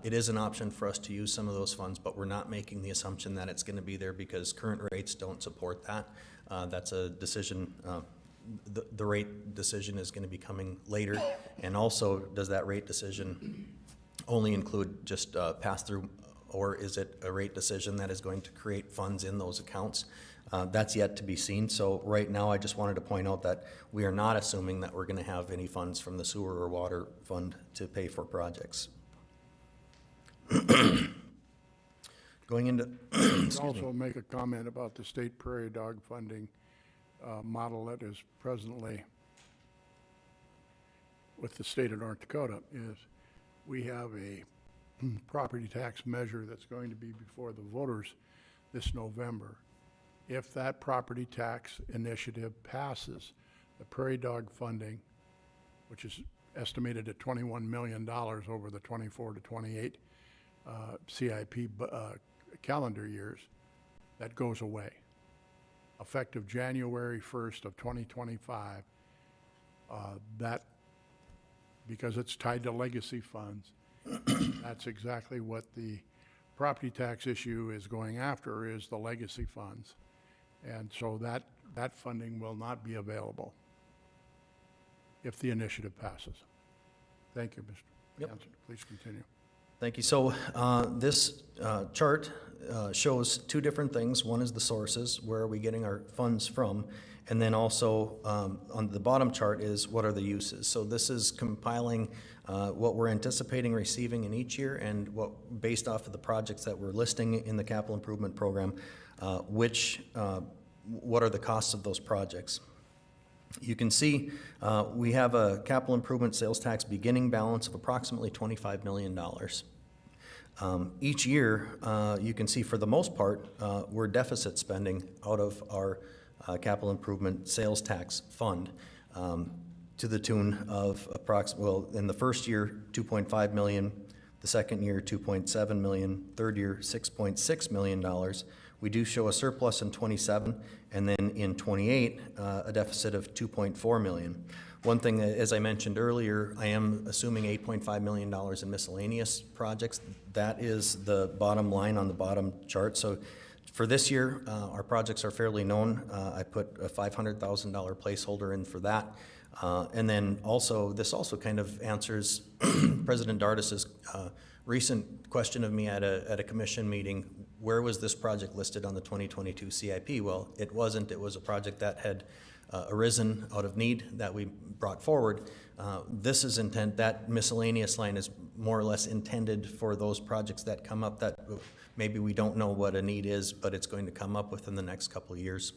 It is an option for us to use some of those funds, but we're not making the assumption that it's going to be there because current rates don't support that. That's a decision, the rate decision is going to be coming later. And also, does that rate decision only include just pass-through, or is it a rate decision that is going to create funds in those accounts? That's yet to be seen. So right now, I just wanted to point out that we are not assuming that we're going to have any funds from the sewer or water fund to pay for projects. Going into, Also make a comment about the state prairie dog funding model that is presently with the state of North Dakota is we have a property tax measure that's going to be before the voters this November. If that property tax initiative passes, the prairie dog funding, which is estimated at $21 million over the 24 to 28 CIP calendar years, that goes away. Effective January 1st of 2025, that, because it's tied to legacy funds, that's exactly what the property tax issue is going after, is the legacy funds. And so that funding will not be available if the initiative passes. Thank you, Mr. Hanson. Please continue. Thank you. So this chart shows two different things. One is the sources, where are we getting our funds from? And then also on the bottom chart is what are the uses. So this is compiling what we're anticipating receiving in each year, and what, based off of the projects that we're listing in the capital improvement program, what are the costs of those projects. You can see we have a capital improvement sales tax beginning balance of approximately $25 million. Each year, you can see for the most part, we're deficit spending out of our capital improvement sales tax fund to the tune of well, in the first year, $2.5 million, the second year, $2.7 million, third year, $6.6 million. We do show a surplus in 27, and then in 28, a deficit of $2.4 million. One thing, that, as I mentioned earlier, I am assuming $8.5 million in miscellaneous projects. That is the bottom line on the bottom chart. So for this year, our projects are fairly known. I put a $500,000 placeholder in for that. And then also, this also kind of answers President Dardis's recent question of me at a commission meeting. Where was this project listed on the 2022 CIP? Well, it wasn't. It was a project that had arisen out of need that we brought forward. This is that miscellaneous line is more or less intended for those projects that come up that maybe we don't know what a need is, but it's going to come up within the next couple of years.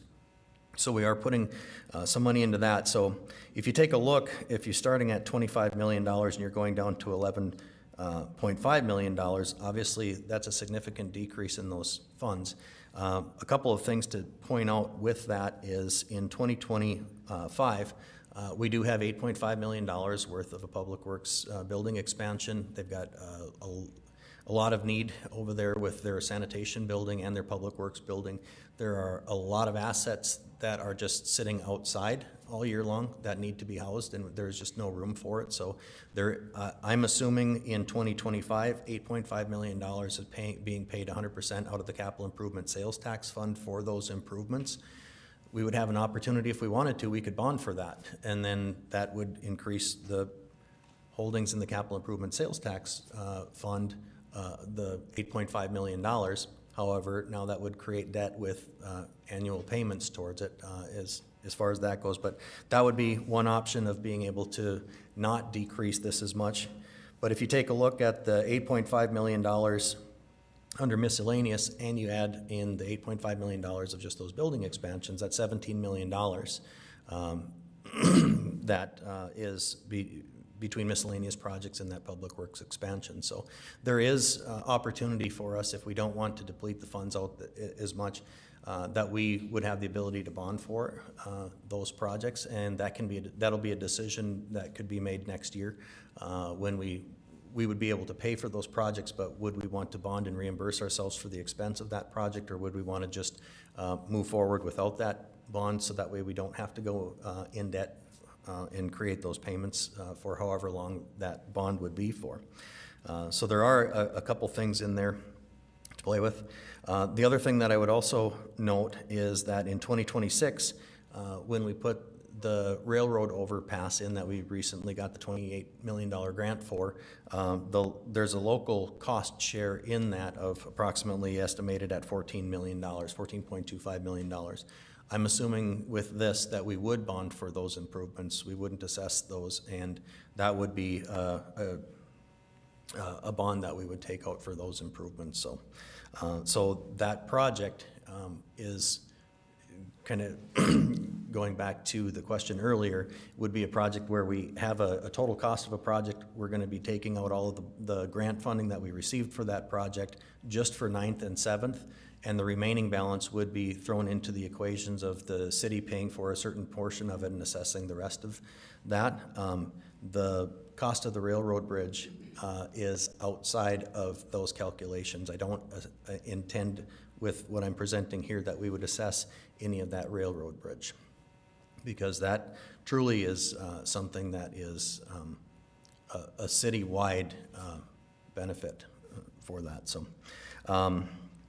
So we are putting some money into that. So if you take a look, if you're starting at $25 million and you're going down to $11.5 million, obviously that's a significant decrease in those funds. A couple of things to point out with that is in 2025, we do have $8.5 million worth of a public works building expansion. They've got a lot of need over there with their sanitation building and their public works building. There are a lot of assets that are just sitting outside all year long that need to be housed, and there's just no room for it. So I'm assuming in 2025, $8.5 million is being paid 100% out of the capital improvement sales tax fund for those improvements. We would have an opportunity, if we wanted to, we could bond for that, and then that would increase the holdings in the capital improvement sales tax fund, the $8.5 million. However, now that would create debt with annual payments towards it as far as that goes. But that would be one option of being able to not decrease this as much. But if you take a look at the $8.5 million under miscellaneous, and you add in the $8.5 million of just those building expansions, that's $17 million that is between miscellaneous projects and that public works expansion. So there is opportunity for us, if we don't want to deplete the funds out as much, that we would have the ability to bond for those projects, and that'll be a decision that could be made next year when we would be able to pay for those projects. But would we want to bond and reimburse ourselves for the expense of that project, or would we want to just move forward without that bond, so that way we don't have to go in debt and create those payments for however long that bond would be for. So there are a couple things in there to play with. The other thing that I would also note is that in 2026, when we put the railroad overpass in that we recently got the $28 million grant for, there's a local cost share in that of approximately estimated at $14 million, $14.25 million. I'm assuming with this that we would bond for those improvements. We wouldn't assess those, and that would be a bond that we would take out for those improvements. So that project is kind of going back to the question earlier, would be a project where we have a total cost of a project. We're going to be taking out all of the grant funding that we received for that project just for 9th and 7th, and the remaining balance would be thrown into the equations of the city paying for a certain portion of it and assessing the rest of that. The cost of the railroad bridge is outside of those calculations. I don't intend with what I'm presenting here that we would assess any of that railroad bridge, because that truly is something that is a citywide benefit for that. So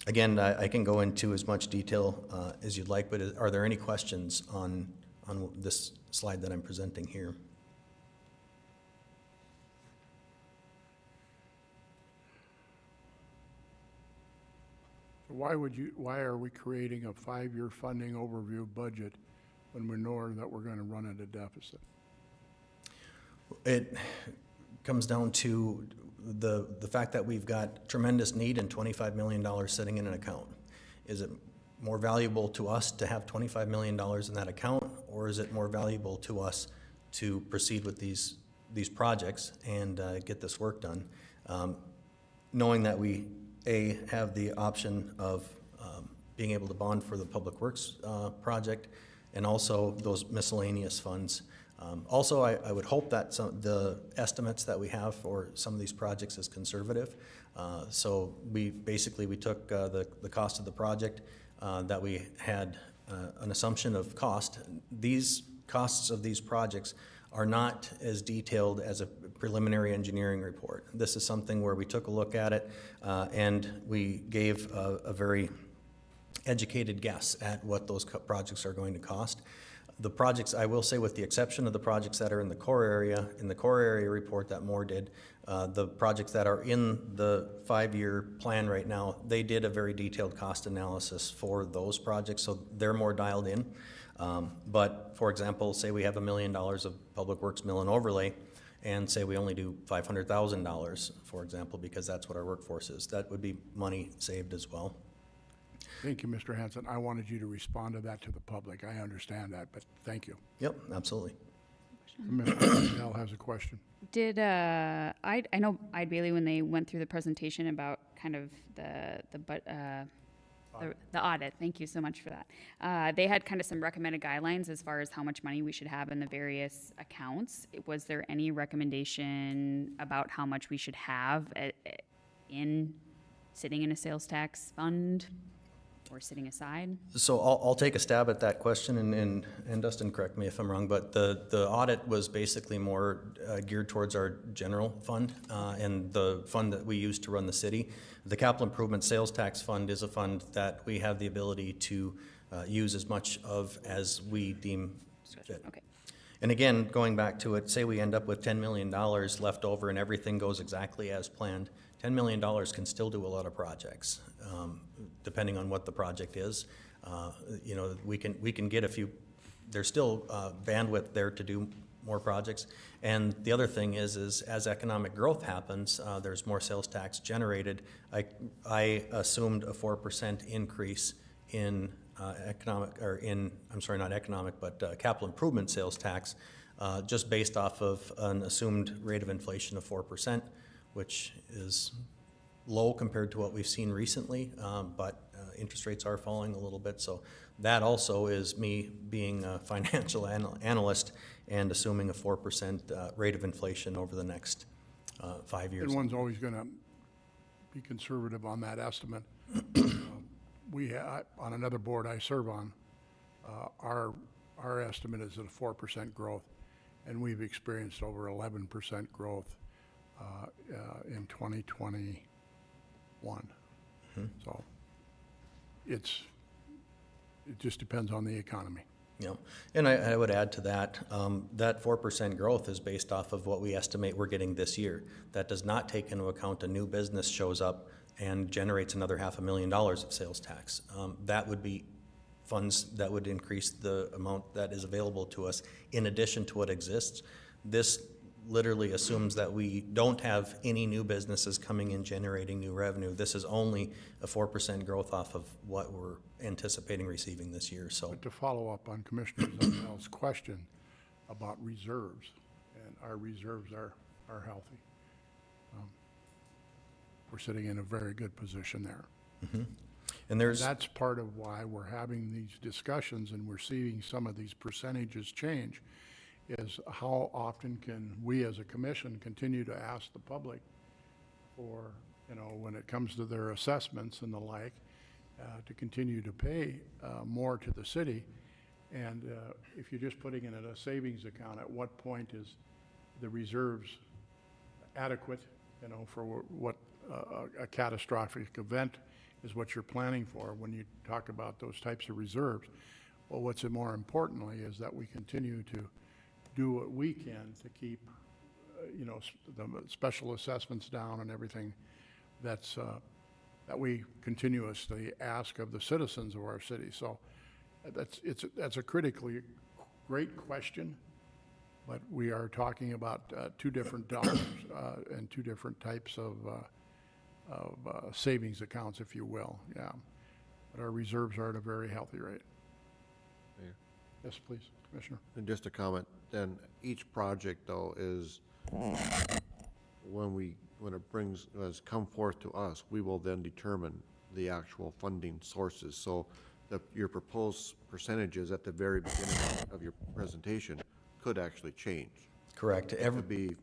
again, I can go into as much detail as you'd like, but are there any questions on this slide that I'm presenting here? Why are we creating a 5-year funding overview budget when we know that we're going to run at a deficit? It comes down to the fact that we've got tremendous need and $25 million sitting in an account. Is it more valuable to us to have $25 million in that account, or is it more valuable to us to proceed with these projects and get this work done? Knowing that we have the option of being able to bond for the Public Works project and also those miscellaneous funds. Also, I would hope that the estimates that we have for some of these projects is conservative. So we took the cost of the project that we had an assumption of cost. These costs of these projects are not as detailed as a preliminary engineering report. This is something where we took a look at it and we gave a very educated guess at what those projects are going to cost. The projects, I will say, with the exception of the projects that are in the core area report that Moore did, the projects that are in the 5-year plan right now, they did a very detailed cost analysis for those projects, so they're more dialed in. But for example, say we have $1 million of Public Works mill and overlay, and say we only do $500,000, for example, because that's what our workforce is. That would be money saved as well. Thank you, Mr. Hanson. I wanted you to respond to that to the public. I understand that, but thank you. Yep, absolutely. Mr. Nell has a question. Did I know Ide Bailey, when they went through the presentation about kind of the audit, thank you so much for that. They had kind of some recommended guidelines as far as how much money we should have in the various accounts. Was there any recommendation about how much we should have sitting in a sales tax fund or sitting aside? So I'll take a stab at that question, and Dustin, correct me if I'm wrong, but the audit was basically more geared towards our general fund and the fund that we use to run the city. The capital improvement sales tax fund is a fund that we have the ability to use as much of as we deem fit. Okay. And again, going back to it, say we end up with $10 million left over and everything goes exactly as planned, $10 million can still do a lot of projects, depending on what the project is. We can get a few, there's still bandwidth there to do more projects. And the other thing is as economic growth happens, there's more sales tax generated. I assumed a 4% increase in capital improvement sales tax, just based off of an assumed rate of inflation of 4%, which is low compared to what we've seen recently, but interest rates are falling a little bit. So that also is me being a financial analyst and assuming a 4% rate of inflation over the next 5 years. And one's always going to be conservative on that estimate. On another board I serve on, our estimate is at a 4% growth. and we've experienced over 11% growth in 2021. So it just depends on the economy. Yeah, and I would add to that, that 4% growth is based off of what we estimate we're getting this year. That does not take into account a new business shows up and generates another $500,000 of sales tax. That would be funds that would increase the amount that is available to us in addition to what exists. This literally assumes that we don't have any new businesses coming in generating new revenue. This is only a 4% growth off of what we're anticipating receiving this year, so. But to follow up on Commissioner Zundell's question about reserves, and our reserves are healthy. We're sitting in a very good position there. And there's, That's part of why we're having these discussions and we're seeing some of these percentages change, is how often can we as a commission continue to ask the public for, when it comes to their assessments and the like, to continue to pay more to the city. And if you're just putting it in a savings account, at what point is the reserves adequate, for what a catastrophic event is what you're planning for when you talk about those types of reserves. Well, what's more importantly is that we continue to do what we can to keep, the special assessments down and everything that we continuously ask of the citizens of our city. So that's a critically great question, but we are talking about two different dollars and two different types of savings accounts, if you will. Yeah, but our reserves are at a very healthy rate. Mayor? Yes, please, Commissioner. And just a comment, then each project though is, when it has come forth to us, we will then determine the actual funding sources. So your proposed percentages at the very beginning of your presentation could actually change. correct. It would be,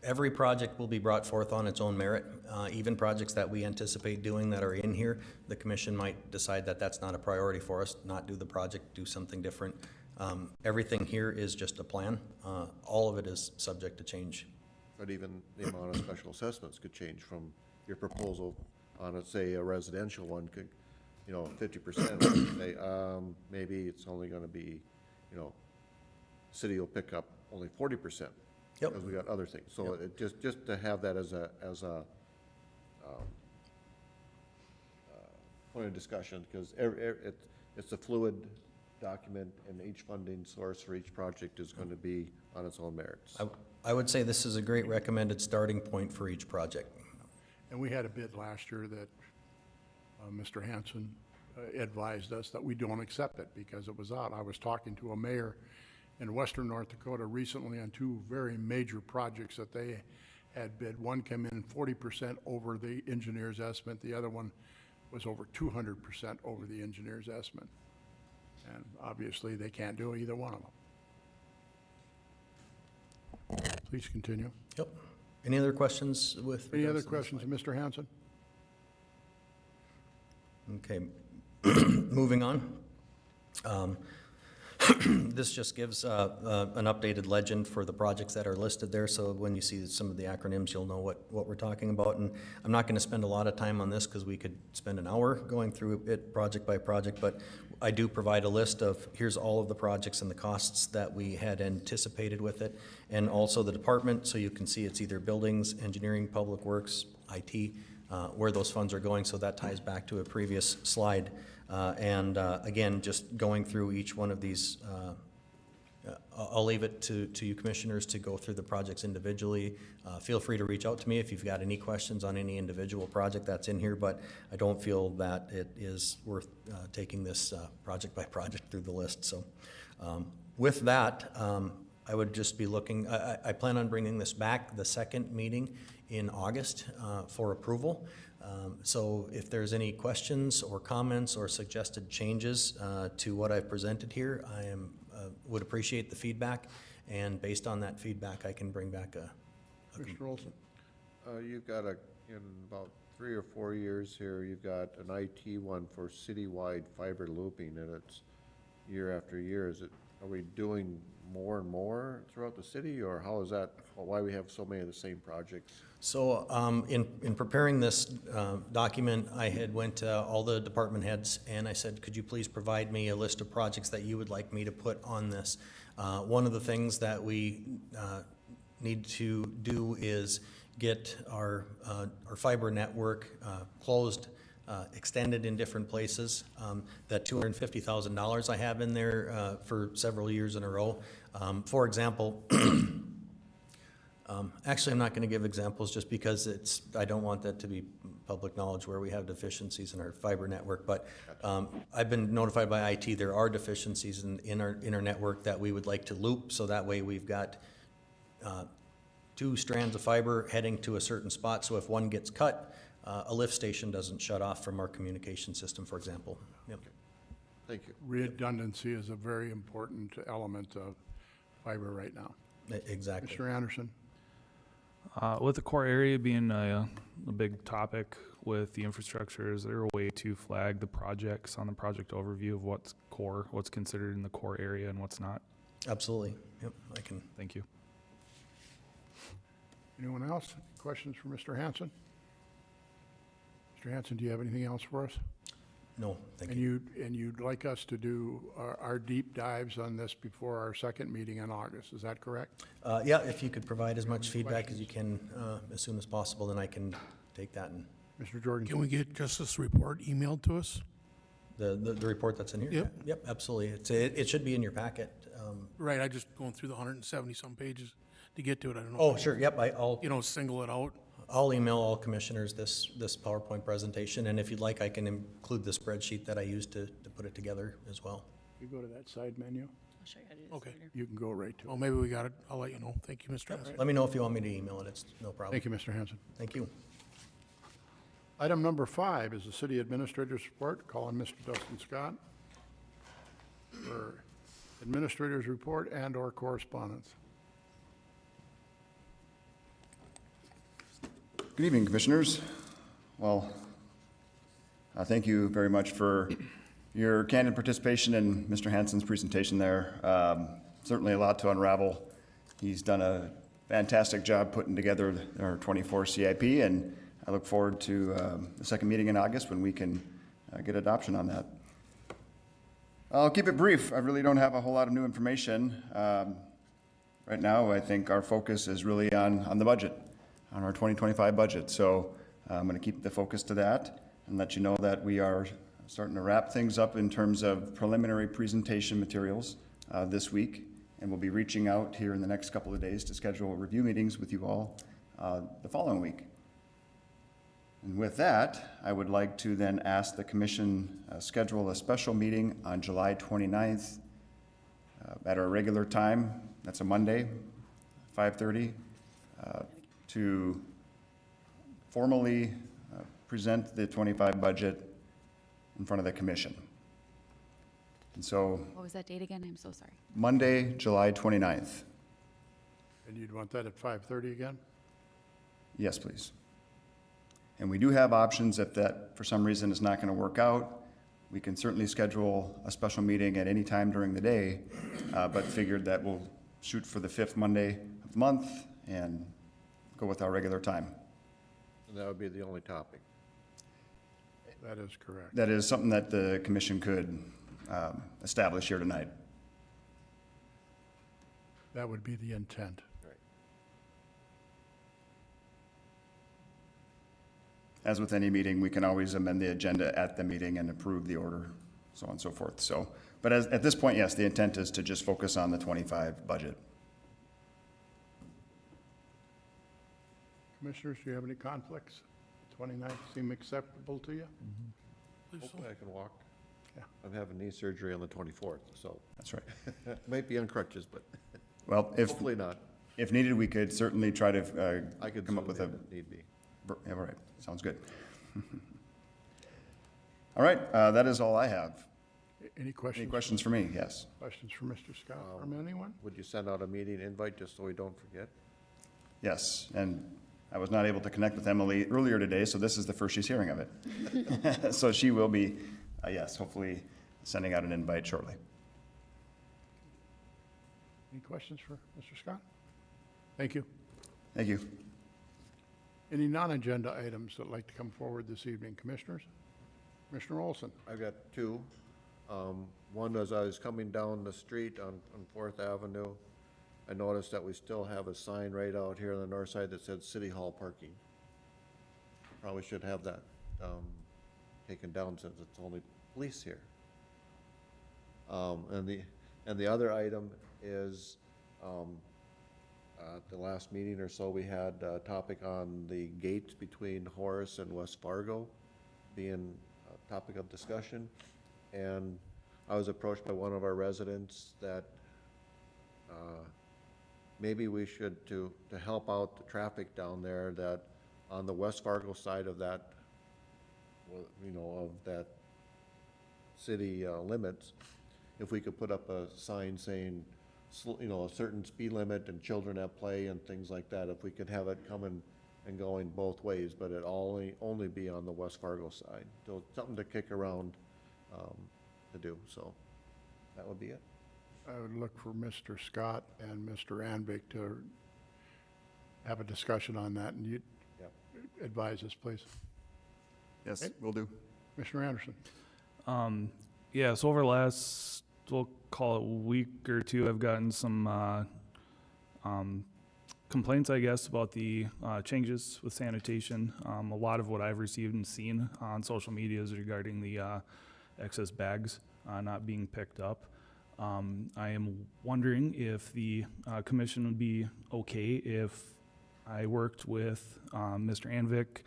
Every project will be brought forth on its own merit. Even projects that we anticipate doing that are in here, the commission might decide that that's not a priority for us, not do the project, do something different. Everything here is just a plan. All of it is subject to change. But even the amount of special assessments could change from your proposal on, say, a residential one could, 50%, say, maybe it's only gonna be, city will pick up only 40%. Yep. Because we got other things. So it just to have that as a point of discussion, because it's a fluid document, and each funding source for each project is going to be on its own merits. I would say this is a great recommended starting point for each project. And we had a bid last year that Mr. Hanson advised us that we don't accept it because it was out. I was talking to a mayor in western North Dakota recently on two very major projects that they had bid. One came in 40% over the engineer's estimate. The other one was over 200% over the engineer's estimate. And obviously, they can't do either one of them. Please continue. Yep. Any other questions with? Any other regards to this questions, Mr. Hanson? Okay, moving on. This just gives an updated legend for the projects that are listed there, so when you see some of the acronyms, you'll know what we're talking about. And I'm not going to spend a lot of time on this because we could spend an hour going through it project by project, but I do provide a list of, here's all of the projects and the costs that we had anticipated with it, and also the department, so you can see it's either buildings, engineering, public works, IT, where those funds are going, so that ties back to a previous slide. Again, just going through each one of these, I'll leave it to you commissioners to go through the projects individually. Feel free to reach out to me if you've got any questions on any individual project that's in here, but I don't feel that it is worth taking this project by project through the list. So with that, I would just be looking, I plan on bringing this back the second meeting in August for approval. So if there's any questions or comments or suggested changes to what I've presented here, I would appreciate the feedback, and based on that feedback, I can bring back a Mr. Olson? You've got in about 3 or 4 years here, you've got an IT one for citywide fiber looping, and it's year after year. Are we doing more and more throughout the city, or how is that, or why we have so many of the same projects? So in preparing this document, I had went to all the department heads and I said, could you please provide me a list of projects that you would like me to put on this? One of the things that we need to do is get our fiber network closed, extended in different places. That $250,000 I have in there for several years in a row. For example, actually, I'm not going to give examples just because I don't want that to be public knowledge where we have deficiencies in our fiber network. But I've been notified by IT there are deficiencies in our network that we would like to loop, so that way we've got 2 strands of fiber heading to a certain spot. So if one gets cut, a lift station doesn't shut off from our communication system, for example. Yep. Thank you. Redundancy is a very important element of fiber right now. Exactly. Mr. Anderson? With the core area being a big topic with the infrastructure, is there a way to flag the projects on the project overview of what's core, what's considered in the core area and what's not? Absolutely. Yep, I can. Thank you. Anyone else? Questions for Mr. Hanson? Mr. Hanson, do you have anything else for us? No, thank you. And you'd like us to do our deep dives on this before our second meeting in August, is that correct? Yeah, if you could provide as much feedback as you can as soon as possible, then I can take that and. Mr. Jordan? Can we get just this report emailed to us? The report that's in here? Yep. Yep, absolutely. It should be in your packet. Right, I just going through the 170-some pages to get to it. I don't know. Oh, sure, yep, I'll. Single it out. I'll email all commissioners this PowerPoint presentation, and if you'd like, I can include the spreadsheet that I used to put it together as well. You go to that side menu, I'll show you how to do this Okay. later. you can go right to Oh, it. maybe we got it. I'll let you know. Thank you, Mr. Hanson. Let me know if you want me to email it, it's no problem. Thank you, Mr. Hanson. Thank you. Item number 5 is the city administrator's report. Calling Mr. Dustin Scott for administrator's report and/or correspondence. Good evening, Commissioners. Well, thank you very much for your candid participation in Mr. Hanson's presentation there. Certainly a lot to unravel. He's done a fantastic job putting together our 24 CIP, and I look forward to the second meeting in August when we can get adoption on that. I'll keep it brief. I really don't have a whole lot of new information. Right now, I think our focus is really on the budget, on our 2025 budget. So I'm going to keep the focus to that and let you know that we are starting to wrap things up in terms of preliminary presentation materials this week. And we'll be reaching out here in the next couple of days to schedule review meetings with you all the following week. And with that, I would like to then ask the Commission schedule a special meeting on July 29th at our regular time. That's a Monday, 5:30, to formally present the 25 budget in front of the Commission. And so What was that date again? I'm so sorry. Monday, July 29th. And you'd want that at 5:30 again? Yes, please. And we do have options if that, for some reason, is not going to work out. We can certainly schedule a special meeting at any time during the day, but figured that we'll shoot for the 5th Monday of the month and go with our regular time. And that would be the only topic. That is correct. That is something that the Commission could establish here tonight. That would be the intent. As with any meeting, we can always amend the agenda at the meeting and approve the order, so on and so forth. So, but at this point, yes, the intent is to just focus on the 25 budget. Commissioners, do you have any conflicts? 29th seem acceptable to you? Hopefully I can walk. Yeah. I'm having knee surgery on the 24th, so. That's right. Might be on crutches, but Well, hopefully not. if needed, we could certainly try to I could come up zoom with a. in if need be. Yeah, all right, sounds good. All right, that is all I have. Any questions? Any questions for me? Yes. Questions for Mr. Scott from anyone? Would you send out a meeting invite just so we don't forget? Yes, and I was not able to connect with Emily earlier today, so this is the first she's hearing of it. So she will be, yes, hopefully sending out an invite shortly. Any questions for Mr. Scott? Thank you. Thank you. Any non-agenda items that would like to come forward this evening, Commissioners? Commissioner Olson? I've got two. One, as I was coming down the street on Fourth Avenue, I noticed that we still have a sign right out here on the north side that said City Hall parking. Probably should have that taken down since it's only police here. And the other item is, at the last meeting or so, we had a topic on the gates between Horace and West Fargo being a topic of discussion. And I was approached by one of our residents that maybe we should, to help out the traffic down there, that on the West Fargo side of that, you know, of that city limits, if we could put up a sign saying, you know, a certain speed limit and children at play and things like that, if we could have it coming and going both ways, but it only be on the West Fargo side. So something to kick around to do, so that would be it. I would look for Mr. Scott and Mr. Anvik to have a discussion on that, and you advise us, please. Yes, Okay. will do. Commissioner Anderson? Yeah, so over the last, we'll call it week or two, I've gotten some complaints, I guess, about the changes with sanitation. A lot of what I've received and seen on social media is regarding the excess bags not being picked up. I am wondering if the commission would be okay if I worked with Mr. Anvik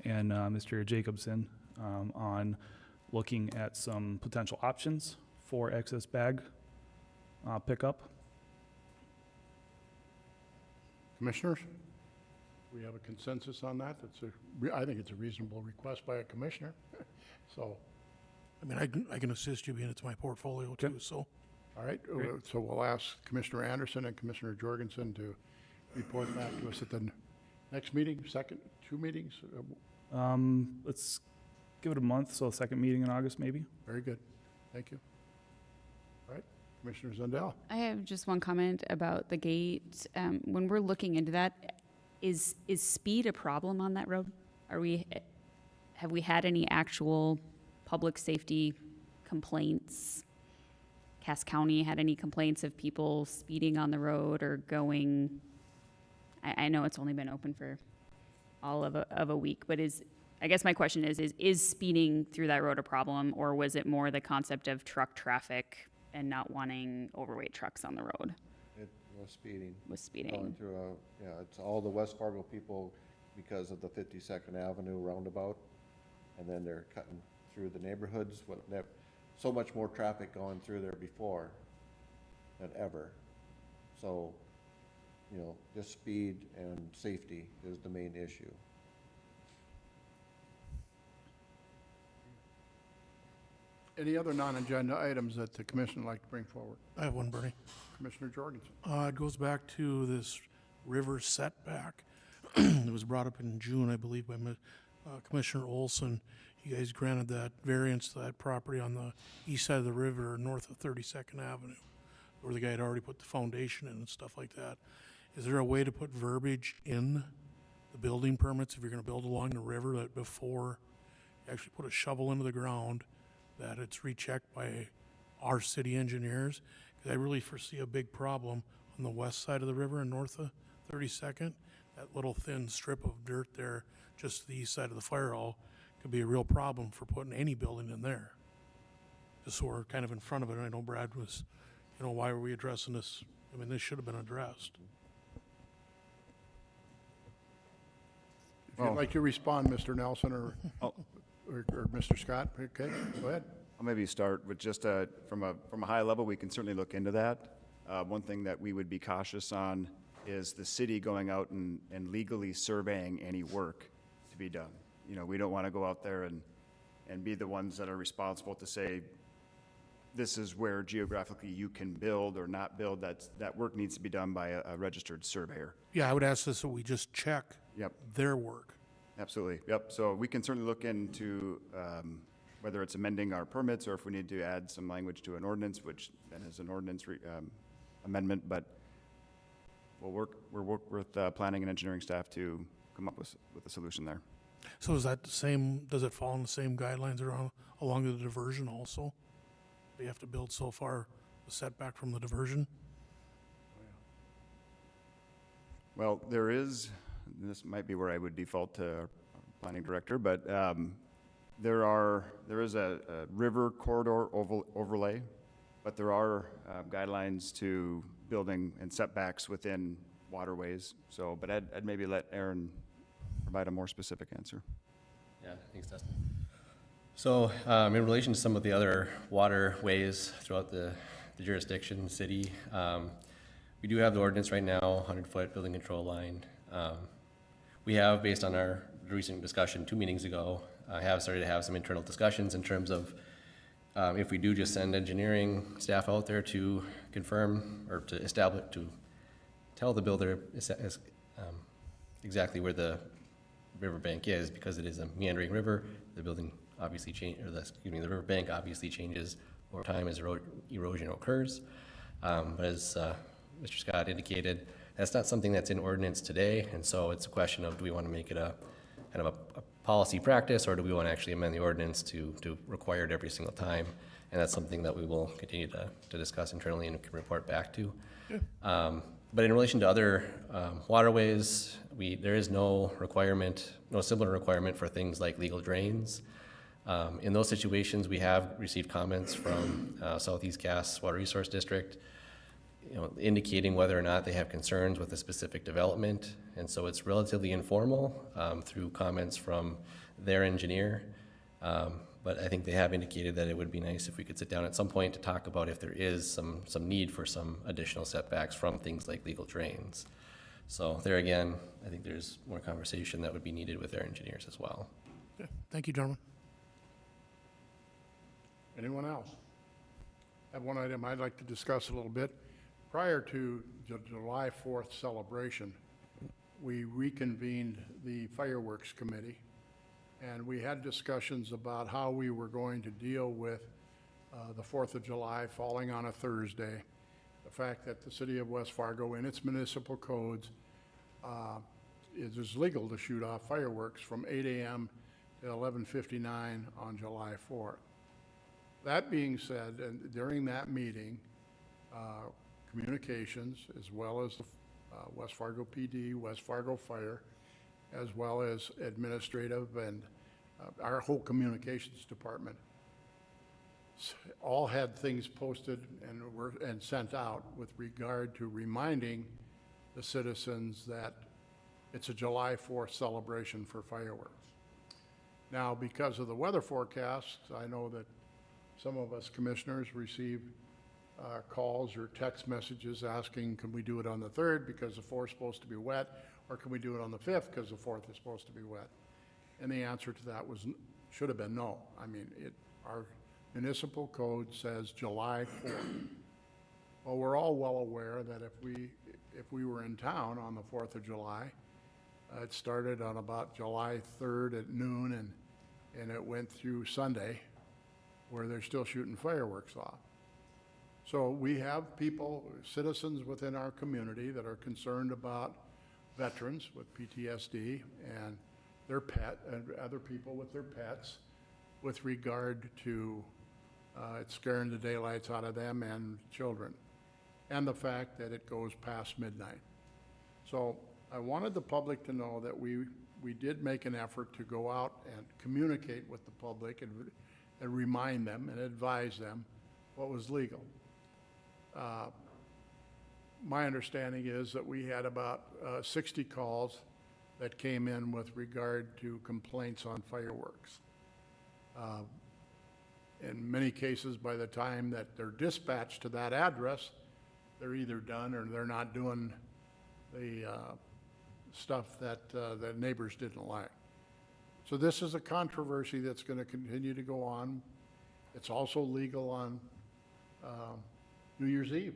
and Mr. Jacobson on looking at some potential options for excess bag pickup. Commissioners? We have a consensus on that? I think it's a reasonable request by a commissioner, so. I mean, I can assist you being it's my portfolio too, so. All right, so we'll ask Commissioner Anderson and Commissioner Jorgensen to report back to us at the next meeting, two meetings? Let's give it a month, so second meeting in August maybe. Very good, thank you. All right, Commissioner Zundell? I have just one comment about the gate. When we're looking into that, is speed a problem on that road? Have we had any actual public safety complaints? Cass County had any complaints of people speeding on the road or going? I know it's only been open for all of a week, but I guess my question is speeding through that road a problem, or was it more the concept of truck traffic and not wanting overweight trucks on the road? It was speeding. Was speeding. Going through it's all the West Fargo people because of the 52nd Avenue roundabout, and then they're cutting through the neighborhoods. So much more traffic going through there before than ever. So, you know, just speed and safety is the main issue. Any other non-agenda items that the commission would like to bring forward? I have one, Bernie. Commissioner Jorgensen? It goes back to this river setback. It was brought up in June, I believe, by Commissioner Olson. You guys granted that variance to that property on the east side of the river, north of 32nd Avenue, where the guy had already put the foundation in and stuff like that. Is there a way to put verbiage in the building permits if you're gonna build along the river that before you actually put a shovel into the ground, that it's rechecked by our city engineers? Because I really foresee a big problem on the west side of the river and north of 32nd. That little thin strip of dirt there, just to the east side of the fire hall, could be a real problem for putting any building in there. Just so we're kind of in front of it. I know Brad was, why are we addressing this? I mean, this should have been addressed. If you'd like to respond, Mr. Nelson or Mr. Scott, okay, go ahead. I'll maybe start with just from a high level, we can certainly look into that. One thing that we would be cautious on is the city going out and legally surveying any work to be done. We don't want to go out there and be the ones that are responsible to say, this is where geographically you can build or not build. That work needs to be done by a registered surveyor. Yeah, I would ask this that we just check their work. Absolutely, yep. So we can certainly look into whether it's amending our permits or if we need to add some language to an ordinance, which then has an ordinance amendment, but we'll work with planning and engineering staff to come up with a solution there. So is that the same, does it fall in the same guidelines around, along the diversion also? They have to build so far the setback from the diversion? Well, there is, this might be where I would default to our planning director, but there is a river corridor overlay, but there are guidelines to building and setbacks within waterways. So, but I'd maybe let Aaron provide a more specific answer. Yeah, thanks, Dustin. So, in relation to some of the other waterways throughout the jurisdiction, city, we do have the ordinance right now, 100-foot building control line. We have, based on our recent discussion 2 meetings ago, have started to have some internal discussions in terms of if we do just send engineering staff out there to confirm or to establish, to tell the builder exactly where the riverbank is, because it is a meandering river, the building obviously the riverbank obviously changes over time as erosion occurs. But as Mr. Scott indicated, that's not something that's in ordinance today, and so it's a question of, do we want to make it a kind of a policy practice, or do we want to actually amend the ordinance to require it every single time? And that's something that we will continue to discuss internally and can report back to. Yeah. But in relation to other waterways, there is no similar requirement for things like legal drains. In those situations, we have received comments from Southeast Gas Water Resource District, indicating whether or not they have concerns with a specific development. And so it's relatively informal through comments from their engineer. But I think they have indicated that it would be nice if we could sit down at some point to talk about if there is some need for some additional setbacks from things like legal drains. So there again, I think there's more conversation that would be needed with their engineers as well. Yeah. Thank you, gentlemen. Anyone else? I have one item I'd like to discuss a little bit. Prior to the July 4th celebration, we reconvened the fireworks committee, and we had discussions about how we were going to deal with the 4th of July falling on a Thursday. The fact that the city of West Fargo, in its municipal codes, it is legal to shoot off fireworks from 8 a.m. to 11:59 on July 4th. That being said, and during that meeting, communications, as well as the West Fargo PD, West Fargo Fire, as well as administrative and our whole communications department, all had things posted and sent out with regard to reminding the citizens that it's a July 4th celebration for fireworks. Now, because of the weather forecast, I know that some of us commissioners received calls or text messages asking, can we do it on the 3rd because the 4th is supposed to be wet, or can we do it on the 5th because the 4th is supposed to be wet? And the answer to that should have been no. I mean, our municipal code says July 4th. Well, we're all well aware that if we were in town on the 4th of July, it started on about July 3rd at noon, and it went through Sunday, where they're still shooting fireworks off. So we have people, citizens within our community that are concerned about veterans with PTSD and their pet, and other people with their pets, with regard to it scaring the daylights out of them and children, and the fact that it goes past midnight. So I wanted the public to know that we did make an effort to go out and communicate with the public and remind them and advise them what was legal. My understanding is that we had about 60 calls that came in with regard to complaints on fireworks. In many cases, by the time that they're dispatched to that address, they're either done or they're not doing the stuff that the neighbors didn't like. So this is a controversy that's going to continue to go on. It's also legal on New Year's Eve,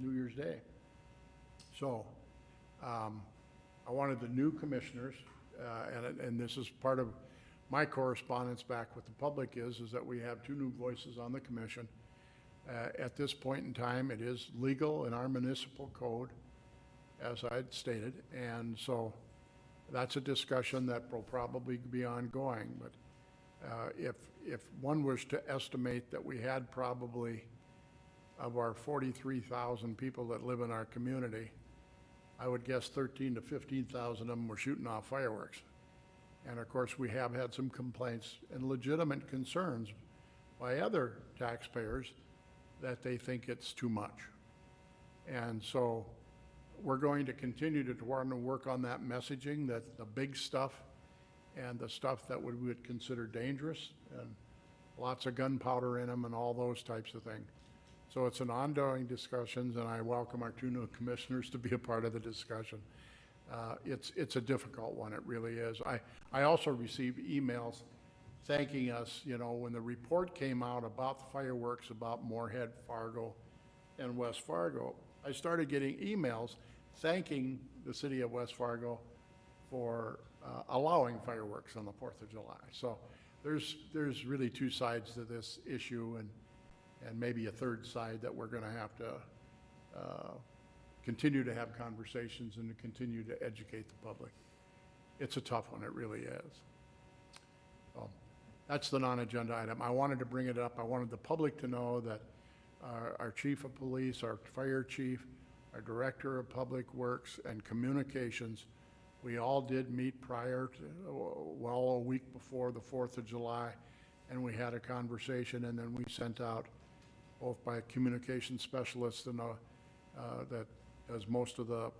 New Year's Day. So I wanted the new commissioners, and this is part of my correspondence back with the public is that we have 2 new voices on the commission. At this point in time, it is legal in our municipal code, as I'd stated, and so that's a discussion that will probably be ongoing. But if one was to estimate that we had probably, of our 43,000 people that live in our community, I would guess 13 to 15,000 of them were shooting off fireworks. And of course, we have had some complaints and legitimate concerns by other taxpayers that they think it's too much. And so we're going to continue to want to work on that messaging, that the big stuff and the stuff that we would consider dangerous, and lots of gunpowder in them and all those types of things. So it's an ongoing discussions, and I welcome our two new commissioners to be a part of the discussion. It's a difficult one, it really is. I also received emails thanking us, you know, when the report came out about the fireworks, about Moorhead, Fargo, and West Fargo, I started getting emails thanking the city of West Fargo for allowing fireworks on the 4th of July. So there's really two sides to this issue, and maybe a third side that we're gonna have to continue to have conversations and to continue to educate the public. It's a tough one, it really is. So that's the non-agenda item. I wanted to bring it up. I wanted the public to know that our chief of police, our fire chief, our director of public works and communications, we all did meet prior to, well, a week before the 4th of July, and we had a conversation, and then we sent out, both by communication specialists and that does most of the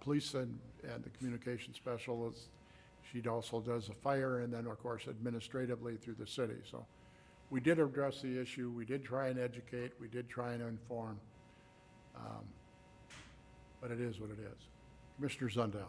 police and the communication specialist. She also does the fire, and then, of course, administratively through the city. So we did address the issue. We did try and educate. We did try and inform. But it is what it is. Commissioner Zundell.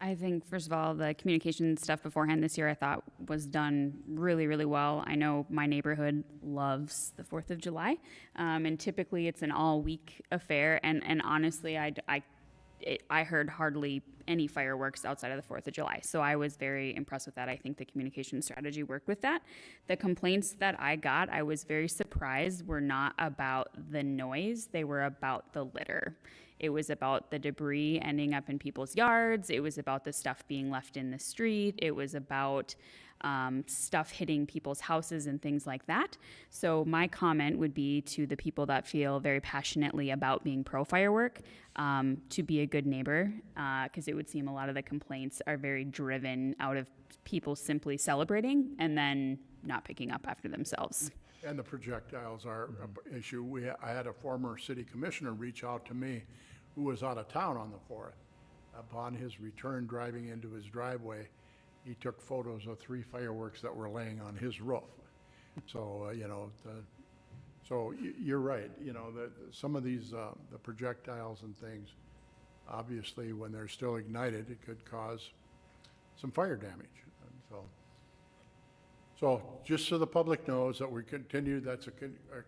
I think, first of all, the communication stuff beforehand this year I thought was done really, really well. I know my neighborhood loves the 4th of July, and typically it's an all-week affair, and honestly, I heard hardly any fireworks outside of the 4th of July, so I was very impressed with that. I think the communication strategy worked with that. The complaints that I got, I was very surprised, were not about the noise, they were about the litter. It was about the debris ending up in people's yards. It was about the stuff being left in the street. It was about stuff hitting people's houses and things like that. So my comment would be to the people that feel very passionately about being pro-firework, to be a good neighbor, because it would seem a lot of the complaints are very driven out of people simply celebrating and then not picking up after themselves. And the projectiles are an issue. I had a former city commissioner reach out to me who was out of town on the 4th. Upon his return driving into his driveway, he took photos of 3 fireworks that were laying on his roof. So, you know, so you're right. You know, some of these, the projectiles and things, obviously, when they're still ignited, it could cause some fire damage. And so just so the public knows that we continue, that's a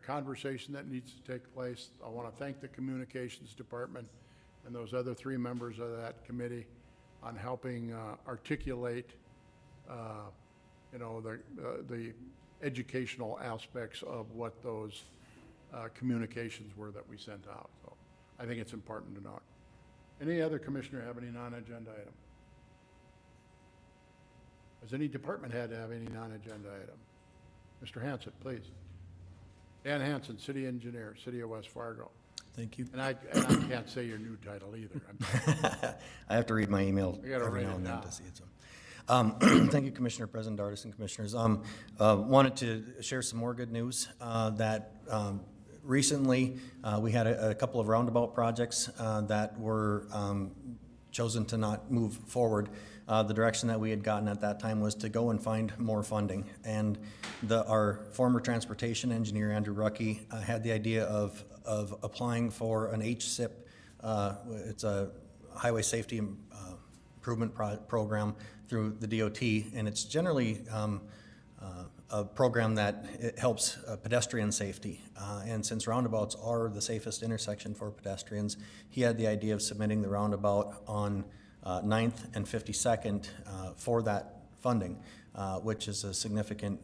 conversation that needs to take place. I want to thank the communications department and those other 3 members of that committee on helping articulate, you know, the educational aspects of what those communications were that we sent out. So I think it's important to note. Any other commissioner have any non-agenda item? Does any department head have any non-agenda item? Mr. Hanson, please. Dan Hanson, City Engineer, City of West Fargo. Thank you. And I can't say your new title either. I have to read my email I gotta every write now it and then down. to see it. So. Thank you, Commissioner, President Dardis, and Commissioners. Wanted to share some more good news that recently we had a couple of roundabout projects that were chosen to not move forward. The direction that we had gotten at that time was to go and find more funding. And our former transportation engineer, Andrew Rucky, had the idea of applying for an HSIP. It's a highway safety improvement program through the DOT, and it's generally a program that it helps pedestrian safety. And since roundabouts are the safest intersection for pedestrians, he had the idea of submitting the roundabout on 9th and 52nd for that funding, which is a significant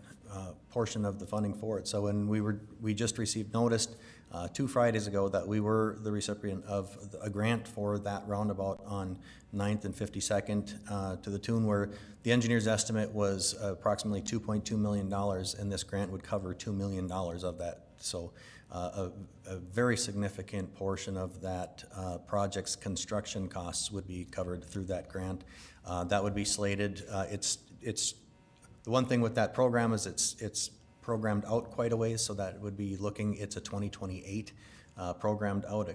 portion of the funding for it. So when we just received notice 2 Fridays ago that we were the recipient of a grant for that roundabout on 9th and 52nd to the tune where the engineer's estimate was approximately $2.2 million, and this grant would cover $2 million of that. So a very significant portion of that project's construction costs would be covered through that grant. That would be slated. It's the one thing with that program is it's programmed out quite a ways, so that would be looking, it's a 2028 programmed out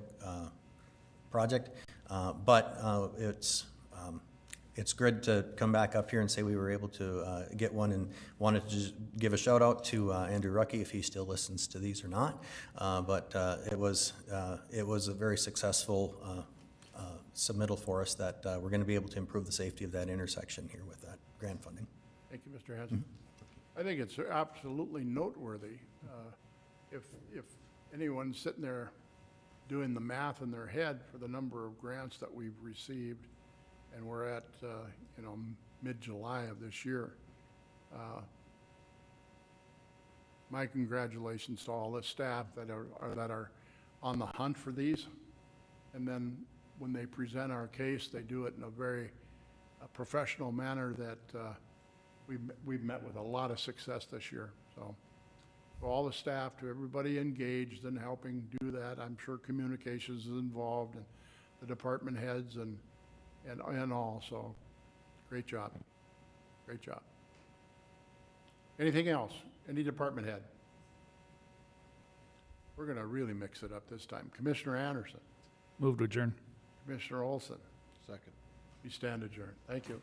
project. But it's good to come back up here and say we were able to get one, and wanted to just give a shout out to Andrew Rucky, if he still listens to these or not. But it was a very successful submittal for us that we're going to be able to improve the safety of that intersection here with that grant funding. Thank you, Mr. Hanson. I think it's absolutely noteworthy. If anyone's sitting there doing the math in their head for the number of grants that we've received, and we're at, mid-July of this year, my congratulations to all the staff that are on the hunt for these. And then when they present our case, they do it in a very professional manner that we've met with a lot of success this year. So to all the staff, to everybody engaged in helping do that, I'm sure communications is involved, and the department heads and all. So great job. Great job. Anything else? Any department head? We're going to really mix it up this time. Commissioner Anderson. Move to adjourn. Commissioner Olson. Second. We stand adjourned. Thank you.